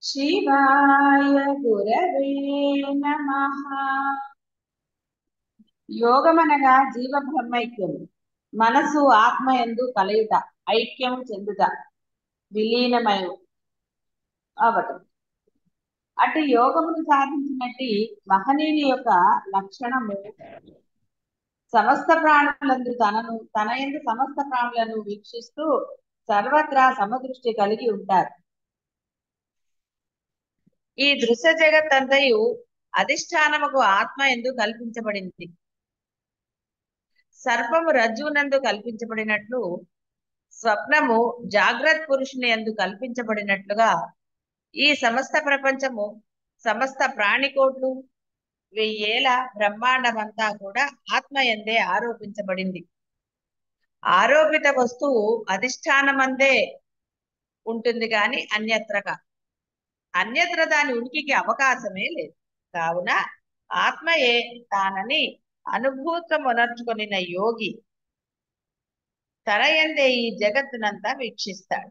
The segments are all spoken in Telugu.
శివాయ గురవే నమః. యోగమనగా జీవ బ్రహ్మైక్యం, మనసు ఆత్మ యందు కలయుట, ఐక్యం చెందుట, విలీనమయం అవటం. అటు యోగమును సాధించినట్టి మహనీయుని యొక్క లక్షణము సమస్త ప్రాణులందు తన యందు సమస్త ప్రాణులను వీక్షిస్తూ సర్వత్రా సమదృష్టి కలిగి ఉంటారు. ఈ దృశ్య జగత్తంతయు అధిష్టానముకు ఆత్మ ఎందు కల్పించబడింది. సర్పము రజ్జునందు కల్పించబడినట్లు స్వప్నము జాగ్రత్త పురుషుని యందు కల్పించబడినట్లుగా ఈ సమస్త ప్రపంచము, సమస్త ప్రాణికోట్లు, 1000 బ్రహ్మాండమంతా కూడా ఆత్మ యందే ఆరోపించబడింది. ఆరోపిత వస్తువు అధిష్టానమందే ఉంటుంది కానీ అన్యత్ర దాని ఉనికికి అవకాశమే లేదు. కావున ఆత్మయే తానని అనుభూతమునర్చుకొనిన యోగి తన యందే ఈ జగత్తునంతా వీక్షిస్తాడు.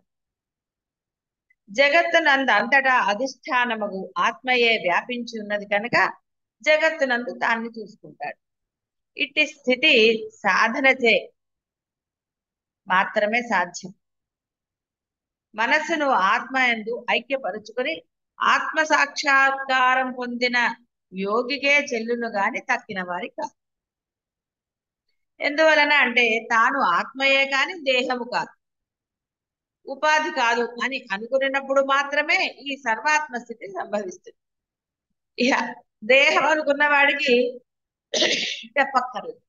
జగత్తునందు అంతటా అధిష్టానముగు ఆత్మయే వ్యాపించి ఉన్నది కనుక జగత్తునందు తాన్ని చూసుకుంటాడు. ఇట్టి స్థితి సాధనచే మాత్రమే సాధ్యం. మనస్సును ఆత్మయందు ఐక్యపరుచుకొని ఆత్మ సాక్షాత్కారం పొందిన యోగికే చెల్లును గాని తక్కిన వారి కాదు. ఎందువలన అంటే తాను ఆత్మయే కాని దేహము కాదు, ఉపాధి కాదు అని అనుకున్నప్పుడు మాత్రమే ఈ సర్వాత్మ స్థితి సంభవిస్తుంది. ఇక దేహం అనుకున్న వాడికి చెప్పక్కర్లేదు.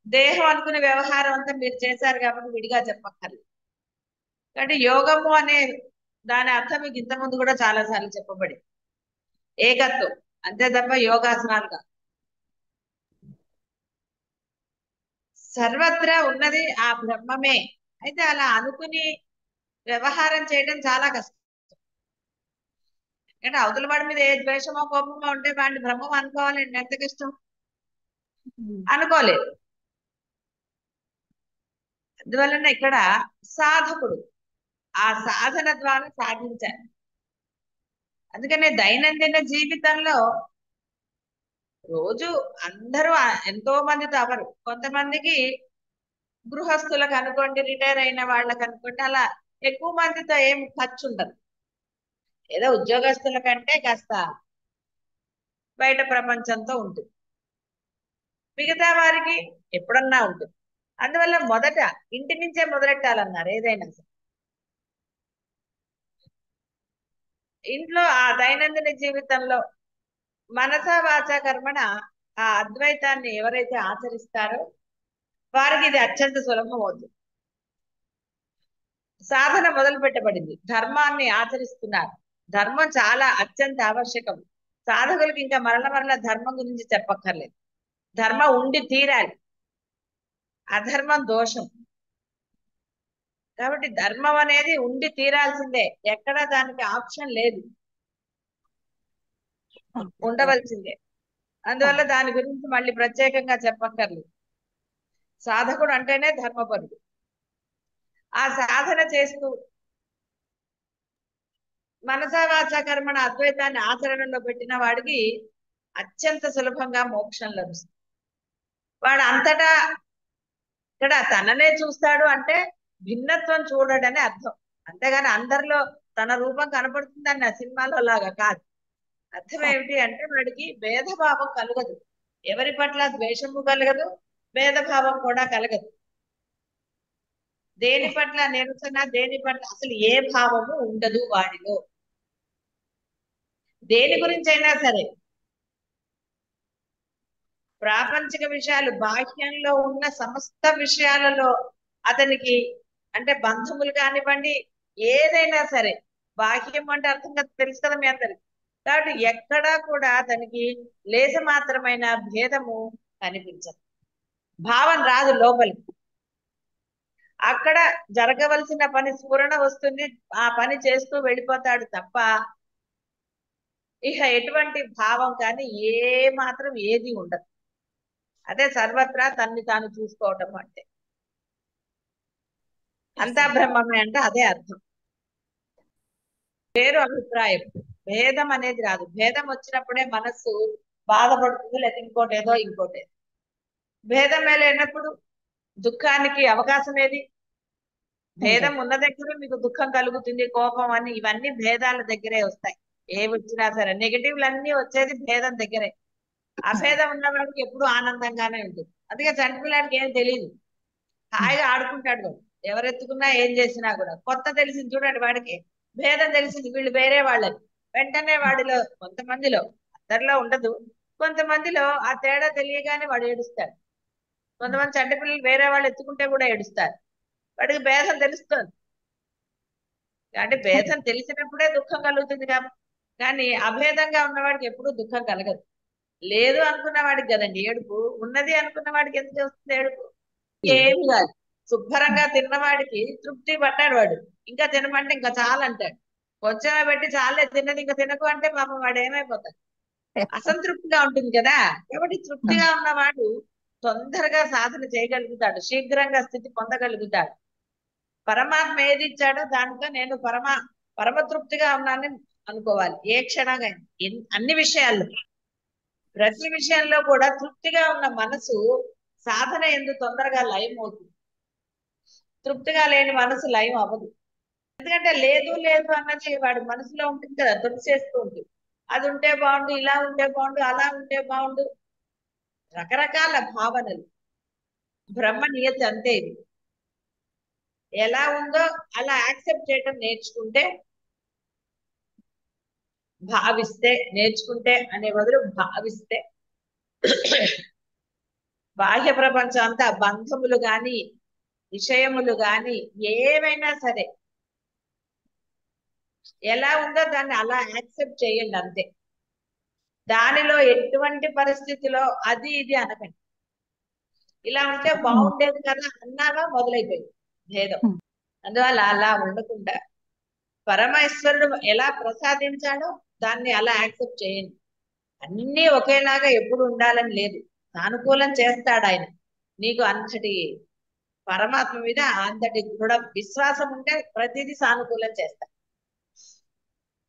దేహం అనుకునే వ్యవహారం అంతా మీరు చేశారు కాబట్టి విడిగా చెప్పక్కర్లేదు. కాబట్టి యోగము అనే దాని అర్థం మీకు ఇంతకుముందు కూడా చాలా సార్లు చెప్పబడింది. ఏకత్వం, అంతే తప్ప యోగాసనాలు కాదు. సర్వత్రా ఉన్నది ఆ బ్రహ్మమే. అయితే అలా అనుకుని వ్యవహారం చేయడం చాలా కష్టం. అంటే అవతల వాడి మీద ఏ ద్వేషమో కోపమో ఉంటే వాడిని బ్రహ్మం అనుకోవాలండి, ఎంత కష్టం. అనుకోలేదు. అందువలన ఇక్కడ సాధకుడు ఆ సాధన ద్వారా సాధించారు. అందుకనే దైనందిన జీవితంలో రోజు అందరూ ఎంతో మందితో అవరు. కొంతమందికి గృహస్థులకు అనుకోండి, రిటైర్ అయిన వాళ్ళకి అనుకోండి, అలా ఎక్కువ మందితో ఏం ఖర్చు ఉండదు. ఏదో ఉద్యోగస్తుల కంటే కాస్త బయట ప్రపంచంతో ఉంటుంది. మిగతా వారికి ఎప్పుడన్నా ఉంటుంది. అందువల్ల మొదట ఇంటి నుంచే మొదలెట్టాలన్నారు ఏదైనా సరే. ఇంట్లో ఆ దైనందిన జీవితంలో మనస వాచ కర్మణ ఆ అద్వైతాన్ని ఎవరైతే ఆచరిస్తారో వారికి ఇది అత్యంత సులభం అవుతుంది. సాధన మొదలు పెట్టబడింది, ధర్మాన్ని ఆచరిస్తున్నారు. ధర్మం చాలా అత్యంత ఆవశ్యకం. సాధకులకు ఇంకా మరల ధర్మం గురించి చెప్పక్కర్లేదు. ధర్మం ఉండి తీరాలి, అధర్మం దోషం. కాబట్టి ధర్మం అనేది ఉండి తీరాల్సిందే, ఎక్కడ దానికి ఆప్షన్ లేదు, ఉండవలసిందే. అందువల్ల దాని గురించి మళ్ళీ ప్రత్యేకంగా చెప్పక్కర్లేదు. సాధకుడు అంటేనే ధర్మపరుడు. ఆ సాధన చేస్తూ మనసా వాచ కర్మణ అద్వైతాన్ని ఆచరణలో పెట్టిన వాడికి అత్యంత సులభంగా మోక్షం లభిస్తుంది. వాడు అంతటా ఇక్కడ తననే చూస్తాడు అంటే భిన్నత్వం చూడడని అర్థం. అంతేగాని అందరిలో తన రూపం కనపడుతుందని ఆ సినిమాలో లాగా కాదు. అర్థం ఏమిటి అంటే వాడికి భేదభావం కలగదు, ఎవరి పట్ల ద్వేషము కలగదు, భేదభావం కూడా కలగదు. దేని పట్ల నిరసన, దేని పట్ల అసలు ఏ భావము ఉండదు వాడిలో. దేని గురించి అయినా సరే, ప్రాపంచిక విషయాలు, బాహ్యంలో ఉన్న సమస్త విషయాలలో అతనికి అంటే బంధములు కానివ్వండి, ఏదైనా సరే, బాహ్యం అంటే అర్థంగా తెలుసు కదా మీ అందరికి. కాబట్టి ఎక్కడా కూడా అతనికి లేస మాత్రమైన భేదము కనిపించదు, భావం రాదు లోపలికి. అక్కడ జరగవలసిన పని స్ఫురణ వస్తుంది, ఆ పని చేస్తూ వెళ్ళిపోతాడు తప్ప ఇక ఎటువంటి భావం కానీ ఏ మాత్రం ఏది ఉండదు. అదే సర్వత్రా తన్ని తాను చూసుకోవటం అంటే. అంతా బ్రహ్మమే అంటే అదే అర్థం. వేరు అభిప్రాయం. భేదం అనేది రాదు. భేదం వచ్చినప్పుడే మనస్సు బాధపడుతుంది, లేకపోతే ఇంకోటి ఏదో ఇంకోటి. భేదమే లేనప్పుడు దుఃఖానికి అవకాశం ఏది? భేదం ఉన్న దగ్గర మీకు దుఃఖం కలుగుతుంది, కోపం అని ఇవన్నీ భేదాల దగ్గరే వస్తాయి. ఏ వచ్చినా సరే నెగటివ్లు అన్ని వచ్చేది భేదం దగ్గరే. అభేదం ఉన్నవాడికి ఎప్పుడు ఆనందంగానే ఉంటుంది. అందుకే చంటి పిల్లాడికి ఏం తెలియదు, హాయిగా ఆడుకుంటాడు వాడు. ఎవరెత్తుకున్నా ఏం చేసినా కూడా. కొత్త తెలిసింది చూడండి వాడికి, భేదం తెలిసింది వీళ్ళు వేరే వాళ్ళని. వెంటనే వాడిలో కొంతమందిలో, అందరిలో ఉండదు, కొంతమందిలో ఆ తేడా తెలియగానే వాడు ఏడుస్తాడు. కొంతమంది చంటి పిల్లలు వేరే వాళ్ళు ఎత్తుకుంటే కూడా ఏడుస్తారు. వాడికి భేదం తెలుస్తుంది. అంటే భేదం తెలిసినప్పుడే దుఃఖం కలుగుతుంది కాబట్టి. కానీ అభేదంగా ఉన్నవాడికి ఎప్పుడూ దుఃఖం కలగదు. లేదు అనుకున్న వాడికి కదండి ఏడుపు, ఉన్నది అనుకున్న వాడికి ఎందుకు వస్తుంది ఏడుపు? ఏమి కాదు. శుభ్రంగా తిన్నవాడికి తృప్తి పట్టాడు వాడు, ఇంకా తినమంటే ఇంకా చాలు అంటాడు. కొంచెమే పెట్టి చాలే తిన్నది ఇంకా తినకు అంటే పాపం వాడు ఏమైపోతాడు? అసంతృప్తిగా ఉంటుంది కదా. కాబట్టి తృప్తిగా ఉన్నవాడు తొందరగా సాధన చేయగలుగుతాడు, శీఘ్రంగా స్థితి పొందగలుగుతాడు. పరమాత్మ ఏది ఇచ్చాడో దాంట్లో నేను పరమతృప్తిగా ఉన్నానని అనుకోవాలి ఏ క్షణంగా. అన్ని విషయాల్లో, ప్రతి విషయంలో కూడా తృప్తిగా ఉన్న మనసు సాధన ఎందు తొందరగా లయం అవుతుంది. తృప్తిగా లేని మనసు లయం అవ్వదు. ఎందుకంటే లేదు లేదు అన్నది వాడి మనసులో ఉంటుంది కదా, తొలిసేస్తూ ఉంటుంది. అది ఉంటే బాగుండు, ఇలా ఉంటే బాగుండు, అలా ఉంటే బాగుండు, రకరకాల భావనలు. బ్రహ్మ నియతి అంతే. ఇది ఎలా ఉందో అలా యాక్సెప్ట్ చేయటం నేర్చుకుంటే, భావిస్తే, నేర్చుకుంటే అనే బదులు భావిస్తే, బాహ్య ప్రపంచం అంతా బంధములు గాని విషయములు గాని ఏమైనా సరే ఎలా ఉందో దాన్ని అలా యాక్సెప్ట్ చేయండి అంతే. దానిలో ఎటువంటి పరిస్థితిలో అది ఇది అనకండి. ఇలా ఉంటే బాగుండేది కదా అన్నాగా మొదలైపోయింది భేదం. అందువల్ల అలా ఉండకుండా పరమేశ్వరుడు ఎలా ప్రసాదించాడో దాన్ని అలా యాక్సెప్ట్ చేయండి. అన్నీ ఒకేలాగా ఎప్పుడు ఉండాలని లేదు, సానుకూలం చేస్తాడు ఆయన. నీకు అంతటి పరమాత్మ మీద అంతటి దృఢ విశ్వాసం ఉంటే ప్రతిదీ సానుకూలం చేస్తా.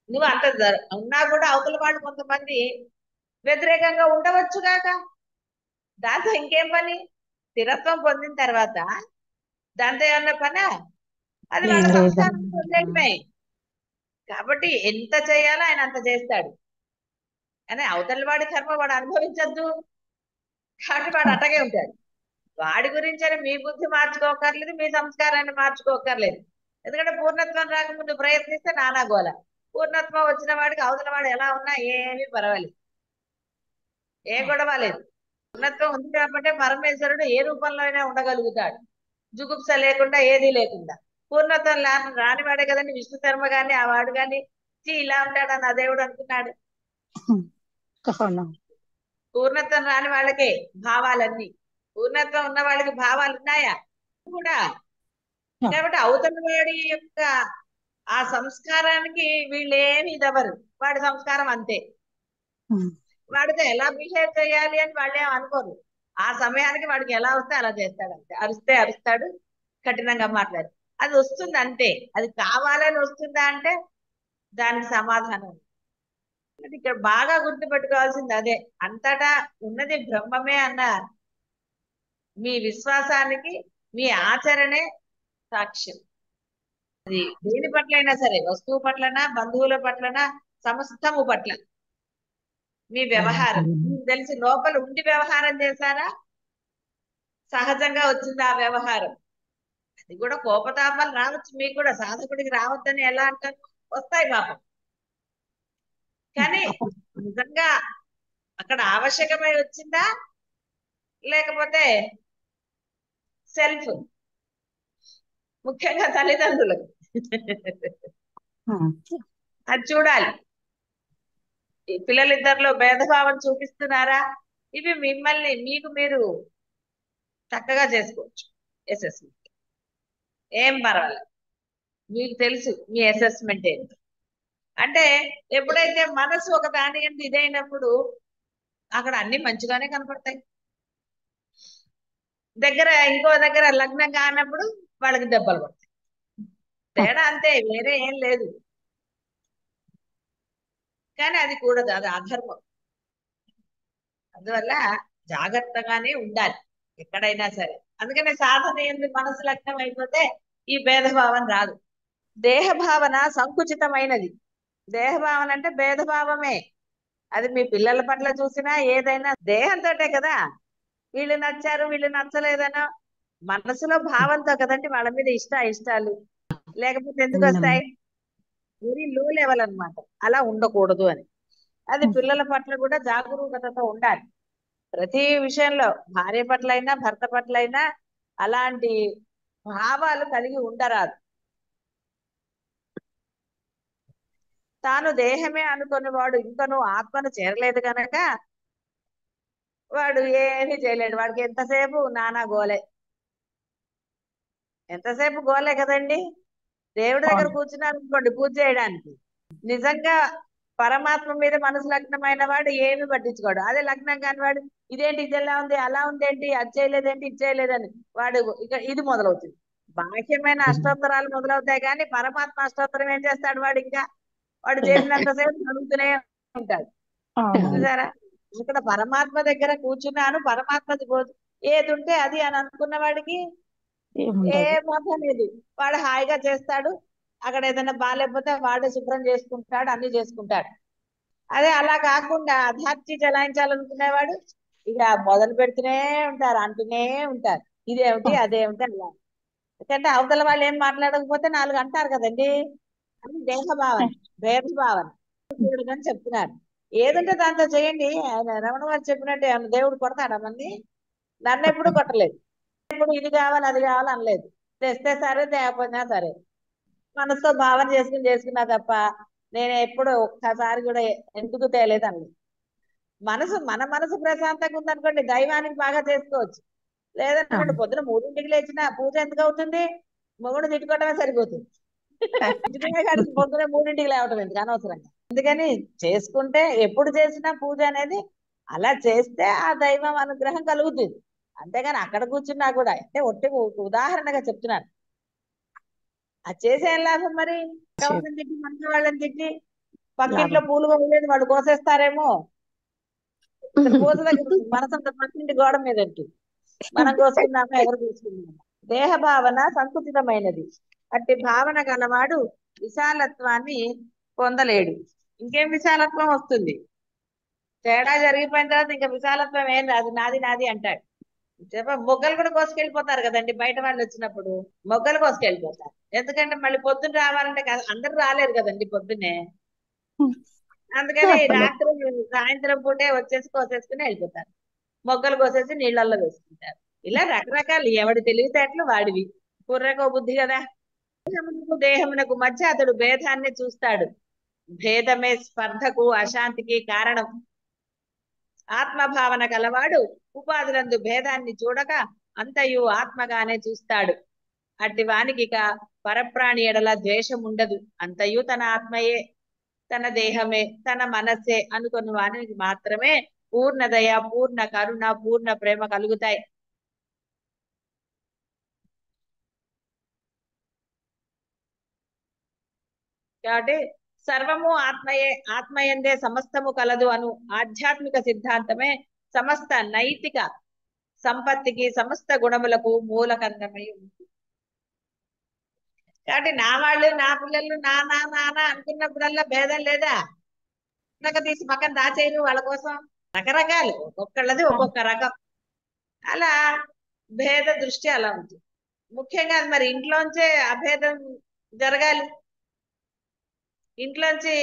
నువ్వు అంత ఉన్నా కూడా అవతల వాళ్ళు కొంతమంది వ్యతిరేకంగా ఉండవచ్చుగాక, దాంతో ఇంకేం పని? స్థిరత్వం పొందిన తర్వాత దాంతో ఏమన్నా పనా? అది వాళ్ళ సంస్కారం వదిలేయడమే. కాబట్టి ఎంత చేయాలో ఆయన అంత చేస్తాడు. కానీ అవతల వాడి కర్మ వాడు అనుభవించద్దు, కాబట్టి వాడు అట్టగే ఉంటాడు. వాడి గురించి అని మీ బుద్ధి మార్చుకోకర్లేదు, మీ సంస్కారాన్ని మార్చుకోకర్లేదు. ఎందుకంటే పూర్ణత్వం రాకముందు ప్రయత్నిస్తే నానా గోల. పూర్ణత్వం వచ్చిన వాడికి అవతల వాడు ఎలా ఉన్నా ఏమీ పర్వాలేదు, ఏ గొడవ లేదు. పూర్ణత్వం ఉంది కాబట్టి పరమేశ్వరుడు ఏ రూపంలో అయినా ఉండగలుగుతాడు, జుగుప్స లేకుండా, ఏదీ లేకుండా. పూర్ణత్వం రానివాడే కదండి విష్ణు శర్మ గాని ఆ వాడు గాని ఇలా ఉంటాడని ఆ దేవుడు అనుకున్నాడు. పూర్ణత్వం రాని వాళ్ళకే భావాలన్నీ, పూర్ణత్వం ఉన్న వాళ్ళకి భావాలు ఉన్నాయా కూడా. కాబట్టి అవతల వాడి యొక్క ఆ సంస్కారానికి వీళ్ళేమి ఇదవరు, వాడి సంస్కారం అంతే. వాడితో ఎలా బిహేవ్ చేయాలి అని వాళ్ళేం అనుకోరు. ఆ సమయానికి వాడికి ఎలా వస్తే అలా చేస్తాడు అంతే. అరిస్తే అరుస్తాడు, కఠినంగా మాట్లాడు, అది వస్తుంది అంతే. అది కావాలని వస్తుందా అంటే దానికి సమాధానం ఉంది. ఇక్కడ బాగా గుర్తుపెట్టుకోవాల్సింది అదే, అంతటా ఉన్నది బ్రహ్మమే అన్న మీ విశ్వాసానికి మీ ఆచరణే సాక్ష్యం. అది దేని పట్లైనా సరే, వస్తువు పట్లనా, బంధువుల పట్లనా, సమస్తము పట్ల మీ వ్యవహారం మీకు తెలిసి లోపల ఉండి వ్యవహారం చేశారా, సహజంగా వచ్చింది ఆ వ్యవహారం. అది కూడా కోపతాపాలు రావచ్చు మీకు కూడా, సాధకుడికి రావద్దని ఎలా అంటారు? వస్తాయి పాపం. కానీ నిజంగా అక్కడ ఆవశ్యకమై వచ్చిందా, లేకపోతే సెల్ఫ్, ముఖ్యంగా తల్లిదండ్రులకు అది చూడాలి. ఈ పిల్లలిద్దరిలో భేదభావం చూపిస్తున్నారా? ఇవి మిమ్మల్ని మీకు మీరు చక్కగా చేసుకోవచ్చు. అసెస్మెంట్ ఏం పర్వాలేదు, మీకు తెలుసు మీ అసెస్మెంట్ ఏంటి. అంటే ఎప్పుడైతే మనసు ఒక దాని ఎందు ఇదైనప్పుడు అక్కడ అన్ని మంచిగానే కనపడతాయి. దగ్గర ఇంకో దగ్గర లగ్నం కానప్పుడు వాళ్ళకి దెబ్బలు పడతాయి. తేడా అంతే, వేరే ఏం లేదు. కానీ అది కూడదు, అది అధర్మం. అందువల్ల జాగ్రత్తగానే ఉండాలి ఎక్కడైనా సరే. అందుకనే సాధన ఎందుకు మనసు లగ్నం అయిపోతే ఈ భేదభావం రాదు. దేహ భావన సంకుచితమైనది. దేహ భావన అంటే భేదభావమే. అది మీ పిల్లల పట్ల చూసినా ఏదైనా దేహంతోటే కదా. వీళ్ళు నచ్చారు వీళ్ళు నచ్చలేదనో మనసులో భావంతో కదండి వాళ్ళ మీద ఇష్టాలు. లేకపోతే ఎందుకు అవునమ్మా. వస్తాయి? వెరీ లో లెవెల్ అన్నమాట. అలా ఉండకూడదు అని. అది పిల్లల పట్ల కూడా జాగరూకతతో ఉండాలి. ప్రతి విషయంలో భార్య పట్ల అయినా భర్త పట్ల అయినా అలాంటి భావాలు కలిగి ఉండరాదు. తాను దేహమే అనుకుని వాడు ఇంకనూ ఆత్మను చేరలేదు గనక వాడు ఏమీ చేయలేడు. వాడికి ఎంతసేపు నానా గోలే. ఎంతసేపు గోలే కదండి. దేవుడి దగ్గర అవును. కూర్చున్నారు అనుకోండి పూజ చేయడానికి, నిజంగా పరమాత్మ మీద మనసు లగ్నమైన వాడు ఏమి పట్టించుకోడు. అదే లగ్నం కాని వాడు ఇదేంటి ఇది ఎలా ఉంది అలా ఉందేంటి అది చేయలేదేంటి ఇది చేయలేదని వాడు ఇక ఇది మొదలవుతుంది. బాహ్యమైన అష్టోత్తరాలు మొదలవుతాయి కానీ పరమాత్మ అష్టోత్తరం ఏం చేస్తాడు వాడు? ఇంకా వాడు చేసినంతసేపు చదువుతూనే ఉంటాడు. అవునవును. చూసారా? ఇక్కడ పరమాత్మ దగ్గర కూర్చున్నాను, పరమాత్మది ఏది ఉంటే అది అని అనుకున్న వాడికి ఏ ఏముండదు. బాధ లేదు. వాడు హాయిగా చేస్తాడు. అక్కడ ఏదైనా బాగాలేకపోతే వాడే శుభ్రం చేసుకుంటాడు, అన్ని చేసుకుంటాడు. అదే అలా కాకుండా అధార్చి చలాయించాలనుకునేవాడు ఇక మొదలు పెడుతూనే ఉంటారు, అంటూనే ఉంటారు. ఇదేమిటి అదేమిటి అలా. ఎందుకంటే అవతల వాళ్ళు ఏం మాట్లాడకపోతే నాలుగు అంటారు కదండి. అని దేహ భావన, భేద భావన కూడదని చెప్తున్నారు. ఏదంటే దాంతో చేయండి. ఆయన రమణ గారు చెప్పినట్టు ఏమన్నా దేవుడు కొడతాడా మంది? నన్ను ఎప్పుడు కొట్టలేదు. ఇప్పుడు ఇది కావాలి అది కావాలి అనలేదు. తెస్తే సరే తేకపోయినా సరే మనసుతో భావన చేసుకున్నా తప్ప నేను ఎప్పుడు ఒక్కసారి కూడా ఎందుకు తేలేదు అనలేదు. మన మనసు ప్రశాంతంగా ఉందనుకోండి దైవానికి బాగా చేసుకోవచ్చు. లేదనుకోండి పొద్దున 3ంటికి లేచిన పూజ ఎందుకు అవుతుంది? మొగుడు తిట్టుకోవటమే సరిపోతుంది. తిట్టుకునే కాడికి పొద్దున 3ంటికి లేవటం ఎందుకు అనవసరంగా. అందుకని చేసుకుంటే ఎప్పుడు చేసినా పూజ అనేది అలా చేస్తే ఆ దైవం అనుగ్రహం కలుగుతుంది. అంతేగాని అక్కడ కూర్చున్నా కూడా అంటే ఒట్టి ఉదాహరణగా చెప్తున్నాను. అది చేసే ఏం లాభం మరి? ఎవరిని తిట్టి మనసు వాళ్ళని తిట్టి పక్కింట్లో లాభం. పూలు కోయలేదు వాళ్ళు కోసేస్తారేమో. అసలు పూజ దగ్గర మనసంతా పక్కింటి గోడ మీద ఉంటుంది. మనం కోసుకుందామా ఎవరు కోసుకుందామా? దేహ భావన సంకుచితమైనది. అట్టి భావన గలవాడు విశాలత్వాన్ని పొందలేడు. ఇంకేం విశాలత్వం వస్తుంది? తేడా జరిగిపోయిన తర్వాత ఇంకా విశాలత్వం ఏం రాదు. నాది నాది అంటాడు. మొగ్గలు కూడా కోసుకెళ్ళిపోతారు కదండి బయట వాళ్ళు వచ్చినప్పుడు. మొగ్గలు కోసుకెళ్ళిపోతారు. ఎందుకంటే మళ్ళీ పొద్దున్న రావాలంటే అందరూ రాలేరు కదండి పొద్దున్నే. అందుకని అసలు రాత్రి సాయంత్రం పూటే వచ్చేసి కోసేసుకుని వెళ్ళిపోతారు. మొగ్గలు కోసేసి నీళ్ళల్లో వేసుకుంటారు. ఇలా రకరకాలు ఎవడి తెలివితేటలు వాడివి. కుర్రకో బుద్ధి కదా. దేహమునకు మధ్య అతడు భేదాన్ని చూస్తాడు. భేదమే స్పర్ధకు అశాంతికి కారణం. ఆత్మభావన కలవాడు ఉపాధులందు భేదాన్ని చూడక అంతయు ఆత్మగానే చూస్తాడు. అట్టి వానికి ఇక పరప్రాణి ఎడల ద్వేషం ఉండదు. అంతయు తన ఆత్మయే, తన దేహమే, తన మనస్సే అనుకున్న వానికి మాత్రమే పూర్ణ దయ, పూర్ణ కరుణ, పూర్ణ ప్రేమ కలుగుతాయి. కాబట్టి సర్వము ఆత్మయే, ఆత్మయందే సమస్తము కలదు అను ఆధ్యాత్మిక సిద్ధాంతమే సమస్త నైతిక సంపత్తికి సమస్త గుణములకు మూలకందమై ఉంది. కాబట్టి నా వాళ్ళు నా పిల్లలు నా నా నాన్న అనుకున్నప్పుడల్లా భేదం లేదా? తీసి పక్కన దాచేయరు వాళ్ళ కోసం. రకరకాలు, ఒక్కొక్కళ్ళది ఒక్కొక్క రకం. అలా భేద దృష్టి అలా ఉంటుంది. ముఖ్యంగా మరి ఇంట్లోంచే అభేదం జరగాలి. ఇంట్లోంచి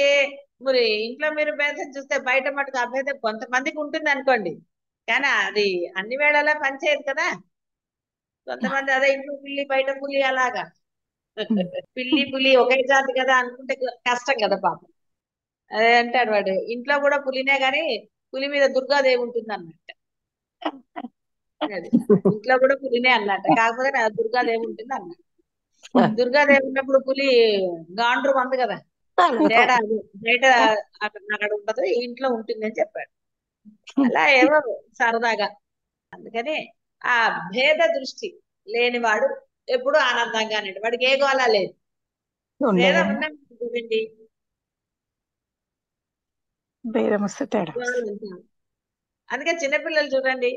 మరి ఇంట్లో మీరు భేదం చూస్తే బయట మటుకు అభేదం కొంతమందికి ఉంటుంది అనుకోండి. కానీ అది అన్ని వేళలా పనిచేయదు కదా. కొంతమంది అదే ఇంట్లో పిల్లి బయట పులి అలాగా. పిల్లి పులి ఒకే జాతి కదా అనుకుంటే కష్టం కదా పాపం. అదే అంటాడు వాడు ఇంట్లో కూడా పులినే గాని పులి మీద దుర్గాదేవి ఉంటుంది అన్నట్టు. అది ఇంట్లో కూడా పులినే అన్నట్ట, కాకపోతే నా దుర్గాదేవి ఉంటుంది అన్నట్టు. దుర్గాదేవి ఉన్నప్పుడు పులి గాండ్రు ఉంది కదా. తేడా అది. బయట అక్కడ ఉండదు, ఇంట్లో ఉంటుంది అని చెప్పాడు. అలా ఏవో సరదాగా. అందుకని ఆ భేద దృష్టి లేనివాడు ఎప్పుడు ఆనందంగానే, వాడికి ఏ గోళ లేదు. భేదం ఉండదమ్మా. ఉన్నది భేదం వస్తే తేడా గోల వస్తుంది. అంతా. అందుకే చిన్నపిల్లలు చూడండి,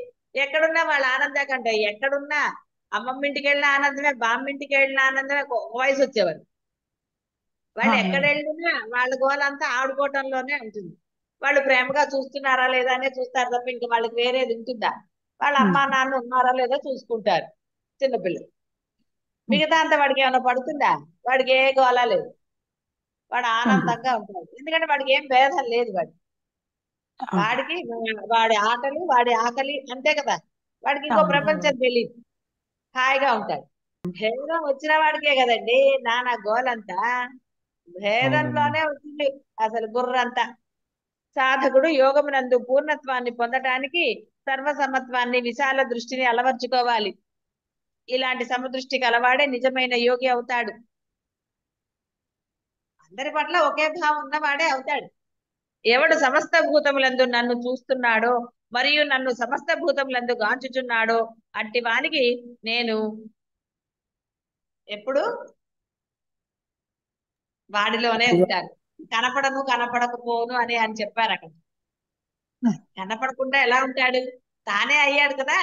ఎక్కడున్నా వాళ్ళ ఆనందం కంటే ఎక్కడున్నా అమ్మమ్మ ఇంటికి వెళ్ళిన ఆనందమే, బామ్మ ఇంటికి వెళ్ళిన ఆనందమే, ఒక వయసు వచ్చేవారు. వాళ్ళు ఎక్కడ అవునండి. వెళ్ళినా వాళ్ళ గోలంతా ఆడుకోవటంలోనే ఉంటుంది. వాళ్ళు ప్రేమగా చూస్తున్నారా లేదా అనే చూస్తారు తప్ప ఇంకా వాళ్ళకి వేరేది ఉంటుందా? వాళ్ళ అమ్మా నాన్న ఉన్నారా లేదా చూసుకుంటారు చిన్నపిల్లలు. మిగతా అంతా వాడికి ఏమైనా పడుతుందా? వాడికి ఏ గోల లేదు, వాడు ఆనందంగా ఉంటాడు. ఎందుకంటే వాడికి ఏం భేదం లేదు. అవును. వాడికి వాడి ఆటలు, వాడి ఆకలి అంతే కదా. వాడికి ఇంకో అవును. ప్రపంచం తెలియదు, హాయిగా ఉంటాడు. భేదం వచ్చిన వాడికే కదండి నానా గోలంతా. అవునండి. భేదంలోనే వచ్చింది అసలు బుర్రంతా. సాధకుడు యోగమునందు పూర్ణత్వాన్ని పొందటానికి సర్వసమత్వాన్ని, విశాల దృష్టిని అలవర్చుకోవాలి. ఇలాంటి సమదృష్టి కలవాడే నిజమైన యోగి అవుతాడు. అందరి పట్ల ఒకే భావం ఉన్నవాడే అవుతాడు. ఎవడు సమస్త భూతములందు నన్ను చూస్తున్నాడో మరియు నన్ను సమస్త భూతములందు గాంచుచున్నాడో అట్టి వానికి నేను ఎప్పుడు వాడిలోనే ఉంటాను. కనపడను కనపడకపోను అని అని చెప్పారు అక్కడ. కనపడకుండా ఎలా ఉంటాడు? తానే అయ్యాడు కదా.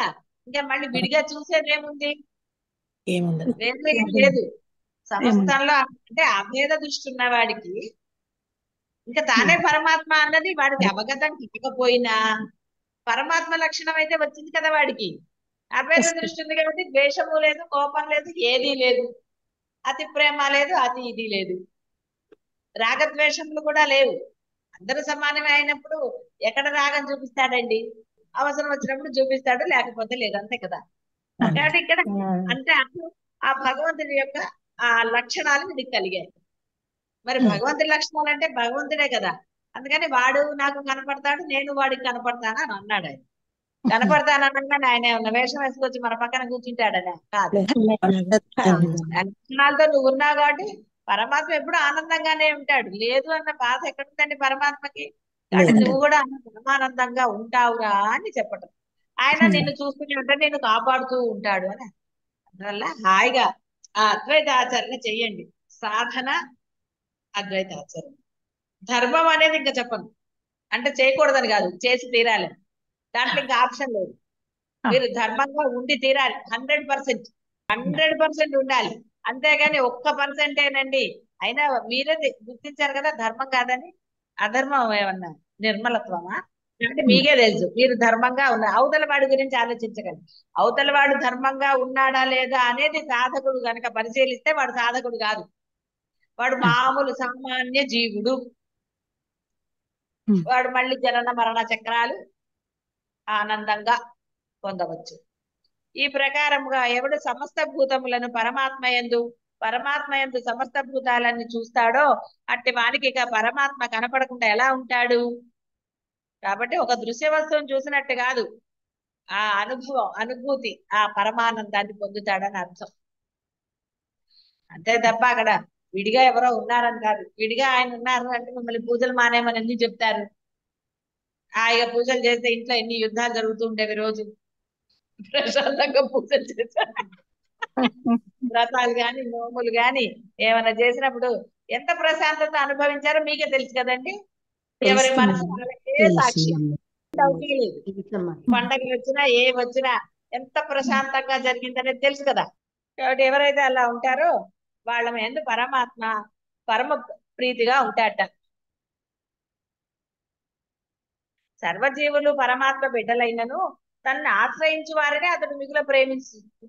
ఇంకా మళ్ళీ విడిగా చూసేదేముంది? ఏముండదు. వేరే ఏం లేదు ఏముండదు. సమస్తంలో. అంటే అభేద దృష్టి ఉన్న వాడికి ఇంకా తానే పరమాత్మ అన్నది వాడికి అవగతం కాకపోయినా పరమాత్మ లక్షణం అయితే వచ్చింది కదా వాడికి. అభేద దృష్టి ఉంది కాబట్టి ద్వేషము లేదు, కోపం లేదు, ఏదీ లేదు. అతి ప్రేమ లేదు, అతి ఇది లేదు. రాగద్వేషములు కూడా లేవు. అందరూ సమానమే అయినప్పుడు ఎక్కడ రాగం చూపిస్తాడండి? అవసరం వచ్చినప్పుడు చూపిస్తాడు, లేకపోతే లేదు, అంతే కదా. కాబట్టి ఇక్కడ అంటే ఆ భగవంతుడి యొక్క ఆ లక్షణాలు వీడికి కలిగాయి. మరి భగవంతుడి లక్షణాలు అంటే భగవంతుడే కదా. అందుకని వాడు నాకు కనపడతాడు, నేను వాడికి కనపడతాను అని అన్నాడు ఆయన. కనపడతాననగానే ఆయన ఏమన్నా వేషం వేసుకొచ్చి మన పక్కన కూర్చుంటాడనే కాదు. ఆ లక్షణాలతో నువ్వు ఉన్నావు కాబట్టి పరమాత్మ ఎప్పుడు ఆనందంగానే ఉంటాడు. లేదు అన్న బాధ ఎక్కడుందండి పరమాత్మకి? కాబట్టి నువ్వు కూడా పరమానందంగా ఉంటావురా అని చెప్పటం. ఆయన నిన్ను చూస్తూనే ఉంటాడు, నిన్ను కాపాడుతూ ఉంటాడు అని. అందువల్ల హాయిగా ఆ అద్వైత ఆచరణ చెయ్యండి. సాధన అద్వైత ఆచరణ. ధర్మం అనేది ఇంకా చెప్పను, అంటే చేయకూడదని కాదు, చేసి తీరాలి. దాంట్లో ఇంకా ఆప్షన్ లేదు. మీరు ధర్మంగా ఉండి తీరాలి. 100%, 100% ఉండాలి. అంతేగాని ఒక్క పర్సెంటేనండి. అయినా మీరే గుర్తించారు కదా ధర్మం కాదని. అధర్మం ఏమన్నా నిర్మలత్వమా? అంటే మీకే తెలుసు మీరు ధర్మంగా ఉన్నారు. అవతల వాడి గురించి ఆలోచించగలరు. అవతల వాడు ధర్మంగా ఉన్నాడా లేదా అనేది సాధకుడు గనక పరిశీలిస్తే వాడు సాధకుడు కాదు. వాడు మామూలు సామాన్య జీవుడు. వాడు మళ్ళీ జనన మరణ చక్రాలు ఆనందంగా పొందవచ్చు. ఈ ప్రకారముగా ఎవడు సమస్త భూతములను పరమాత్మయందు సమస్త భూతాలన్నీ చూస్తాడో అట్టి వానికి ఇక పరమాత్మ కనపడకుండా ఎలా ఉంటాడు? కాబట్టి ఒక దృశ్య వస్తువుని చూసినట్టు కాదు, ఆ అనుభూతి, ఆ పరమానందాన్ని పొందుతాడని అర్థం. అంతే తప్ప అక్కడ విడిగా ఎవరో ఉన్నారని కాదు. విడిగా ఆయన ఉన్నారు అంటే మిమ్మల్ని పూజలు మానేమని ఎందుకు చెప్తారు? హాయిగా పూజలు చేస్తే ఇంట్లో ఎన్ని యుద్ధాలు జరుగుతూ ఉండేవి రోజు. ప్రశాంతంగా పూజలు చేశారు. వ్రతాలు గాని నోములు గాని ఏమైనా చేసినప్పుడు ఎంత ప్రశాంతత అనుభవించారో మీకే తెలుసు కదండి. ఎవరి మనసు వాళ్ళకే సాక్షి. డౌటే లేదు. పండగలు వచ్చినా ఏ వచ్చినా ఎంత ప్రశాంతంగా జరిగిందనేది తెలుసు కదా. కాబట్టి ఎవరైతే అలా ఉంటారో వాళ్ళ మీద పరమాత్మ పరమ ప్రీతిగా ఉంటాడట. సర్వజీవులు పరమాత్మ బిడ్డలైనను తనని ఆశ్రయించు వారినే అతడు మిగుల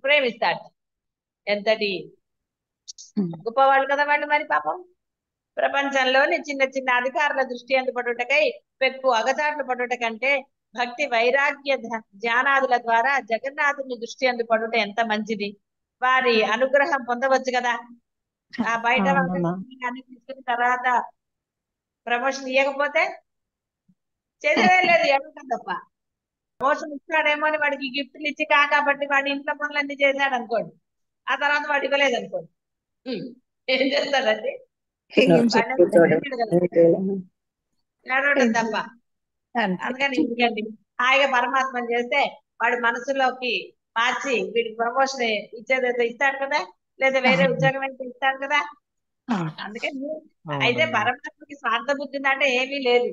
ప్రేమిస్తాడు. ఎంతటి గొప్పవాళ్ళు కదా వాళ్ళు. మరి పాపం ప్రపంచంలోని చిన్న చిన్న అధికారుల దృష్టి అందుపడుటకై పెక్కు అగచాట్లు పడుట కంటే భక్తి వైరాగ్య ధ్యానాదుల ద్వారా జగన్నాథుని దృష్టి అందుపడుట ఎంత మంచిది. వారి అనుగ్రహం పొందవచ్చు కదా. ఆ బయట వాళ్ళని తీసుకున్న తర్వాత ప్రమోషన్ ఇవ్వకపోతే చేసేదే లేదు, ఏమంటాం తప్ప. ప్రమోషన్ ఇస్తాడేమో అని వాడికి గిఫ్ట్లు ఇచ్చి కాబట్టి వాడి ఇంట్లో పనులన్నీ చేశాడు అనుకోండి, ఆ తర్వాత వాడు ఇవ్వలేదు అనుకోండి, ఏం చేస్తాడండి? ఏడవడం తప్ప. అందుకని ఎందుకండి హాయిగా పరమాత్మని చేస్తే వాడి మనసులోకి మార్చి వీడికి ప్రమోషన్ ఇచ్చేదైతే ఇస్తాడు కదా, లేదా వేరే ఉద్యోగం అయితే ఇస్తాడు కదా. అందుకని అయితే పరమాత్మకి స్వార్థ బుద్ధి అంటే ఏమీ లేదు.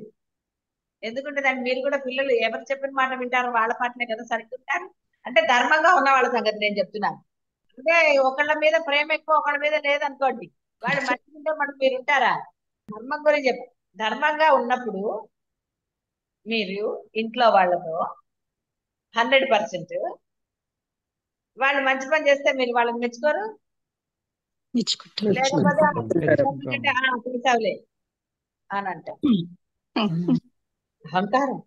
ఎందుకంటే దాన్ని మీరు కూడా పిల్లలు ఎవరు చెప్పిన మాట వింటారో వాళ్ళ పాటనే కదా సరిగ్గా ఉంటారు. అంటే ధర్మంగా ఉన్న వాళ్ళ సంగతి నేను చెప్తున్నాను. అంటే ఒకళ్ళ మీద ప్రేమ ఎక్కువ ఒకళ్ళ మీద లేదనుకోండి, వాళ్ళు మంచిగా మనకు మీరు ఉంటారా? ధర్మం గురించి చెప్ప ధర్మంగా ఉన్నప్పుడు మీరు ఇంట్లో వాళ్ళతో 100% వాళ్ళు మంచి పని చేస్తే మీరు వాళ్ళని మెచ్చుకోరు. మెచ్చుకుంటారు. లేకపోతే మెచ్చుకుంటాం. ఎందుకంటే చూసావులే అని అంటారు. అహంకారం.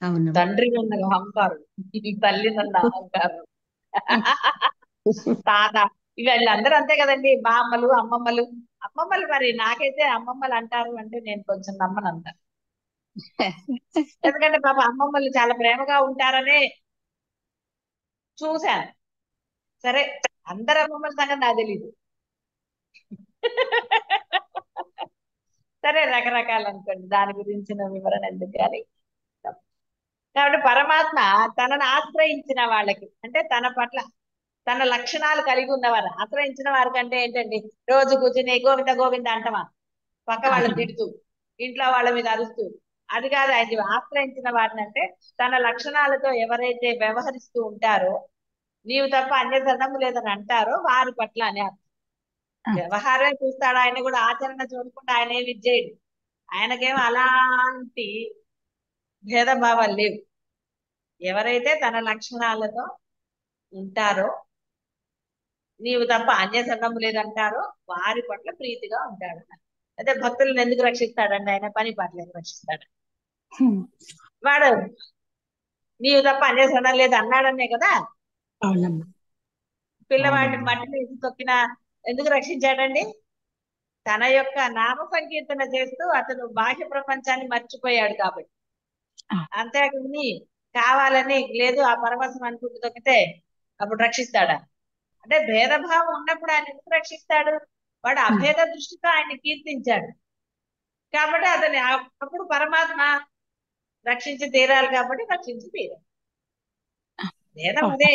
అవును. తండ్రి ఉన్న అహంకారం, తల్లి ఉన్న అహంకారం, తాత వీళ్ళందరూ అంతే కదండి. మా అమ్మలు అమ్మమ్మలు అమ్మమ్మలు మరి నాకైతే అమ్మమ్మలు అంటారు అంటే నేను కొంచెం నమ్మనంత. ఎందుకంటే పాప అమ్మమ్మలు చాలా ప్రేమగా ఉంటారనే చూశాను. సరే, అందరు అమ్మమ్మల సంగతి నాకు తెలీదు. సరే, రకరకాలు అనుకోండి, దాని గురించిన వివరణ ఎందుకు కానీ. కాబట్టి పరమాత్మ తనను ఆశ్రయించిన వాళ్ళకి, అంటే తన పట్ల తన లక్షణాలు కలిగి ఉన్నవారు ఆశ్రయించిన వారికి అంటే ఏంటండి, రోజు కూర్చుని గోవింద గోవింద అంటమా, పక్క వాళ్ళని తిడుతూ ఇంట్లో వాళ్ళ మీద అరుస్తూ, అది కాదు. ఆయన ఆశ్రయించిన వారిని అంటే తన లక్షణాలతో ఎవరైతే వ్యవహరిస్తూ ఉంటారో, నీవు తప్ప అన్యధనము లేదని అంటారో వారి పట్ల అనే అర్థం. వ్యవహారమే చూస్తాడు ఆయన, కూడా ఆచరణ చూడకుండా ఆయన ఏమి చేయడు. ఆయనకేమో అలాంటి భేదభావాలు లేవు. ఎవరైతే తన లక్షణాలతో ఉంటారో, నీవు తప్ప అన్యధనము లేదంటారో వారి పట్ల ప్రీతిగా ఉంటాడు. అదే భక్తులను ఎందుకు రక్షిస్తాడండి ఆయన? పని పట్ల రక్షిస్తాడు. వాడు నీవు తప్ప అన్యధనం లేదు అన్నాడనే కదా అవునమ్మా. పిల్లవాడిని మట్టిని తొక్కిన ఎందుకు రక్షించాడండి? తన యొక్క నామ సంకీర్తన చేస్తూ అతను బాహ్య ప్రపంచాన్ని మర్చిపోయాడు కాబట్టి. అంతేకాని కావాలని లేదు ఆ పరమశం అనుకుంటూ తొక్కితే అప్పుడు రక్షిస్తాడా? అంటే భేదభావం ఉన్నప్పుడు ఆయన ఎందుకు రక్షిస్తాడు? వాడు అభేద దృష్టితో ఆయన్ని కీర్తించాడు కాబట్టి అతని అప్పుడు పరమాత్మ రక్షించి తీరాలి కాబట్టి రక్షించి తీరాలి. భేదం అదే.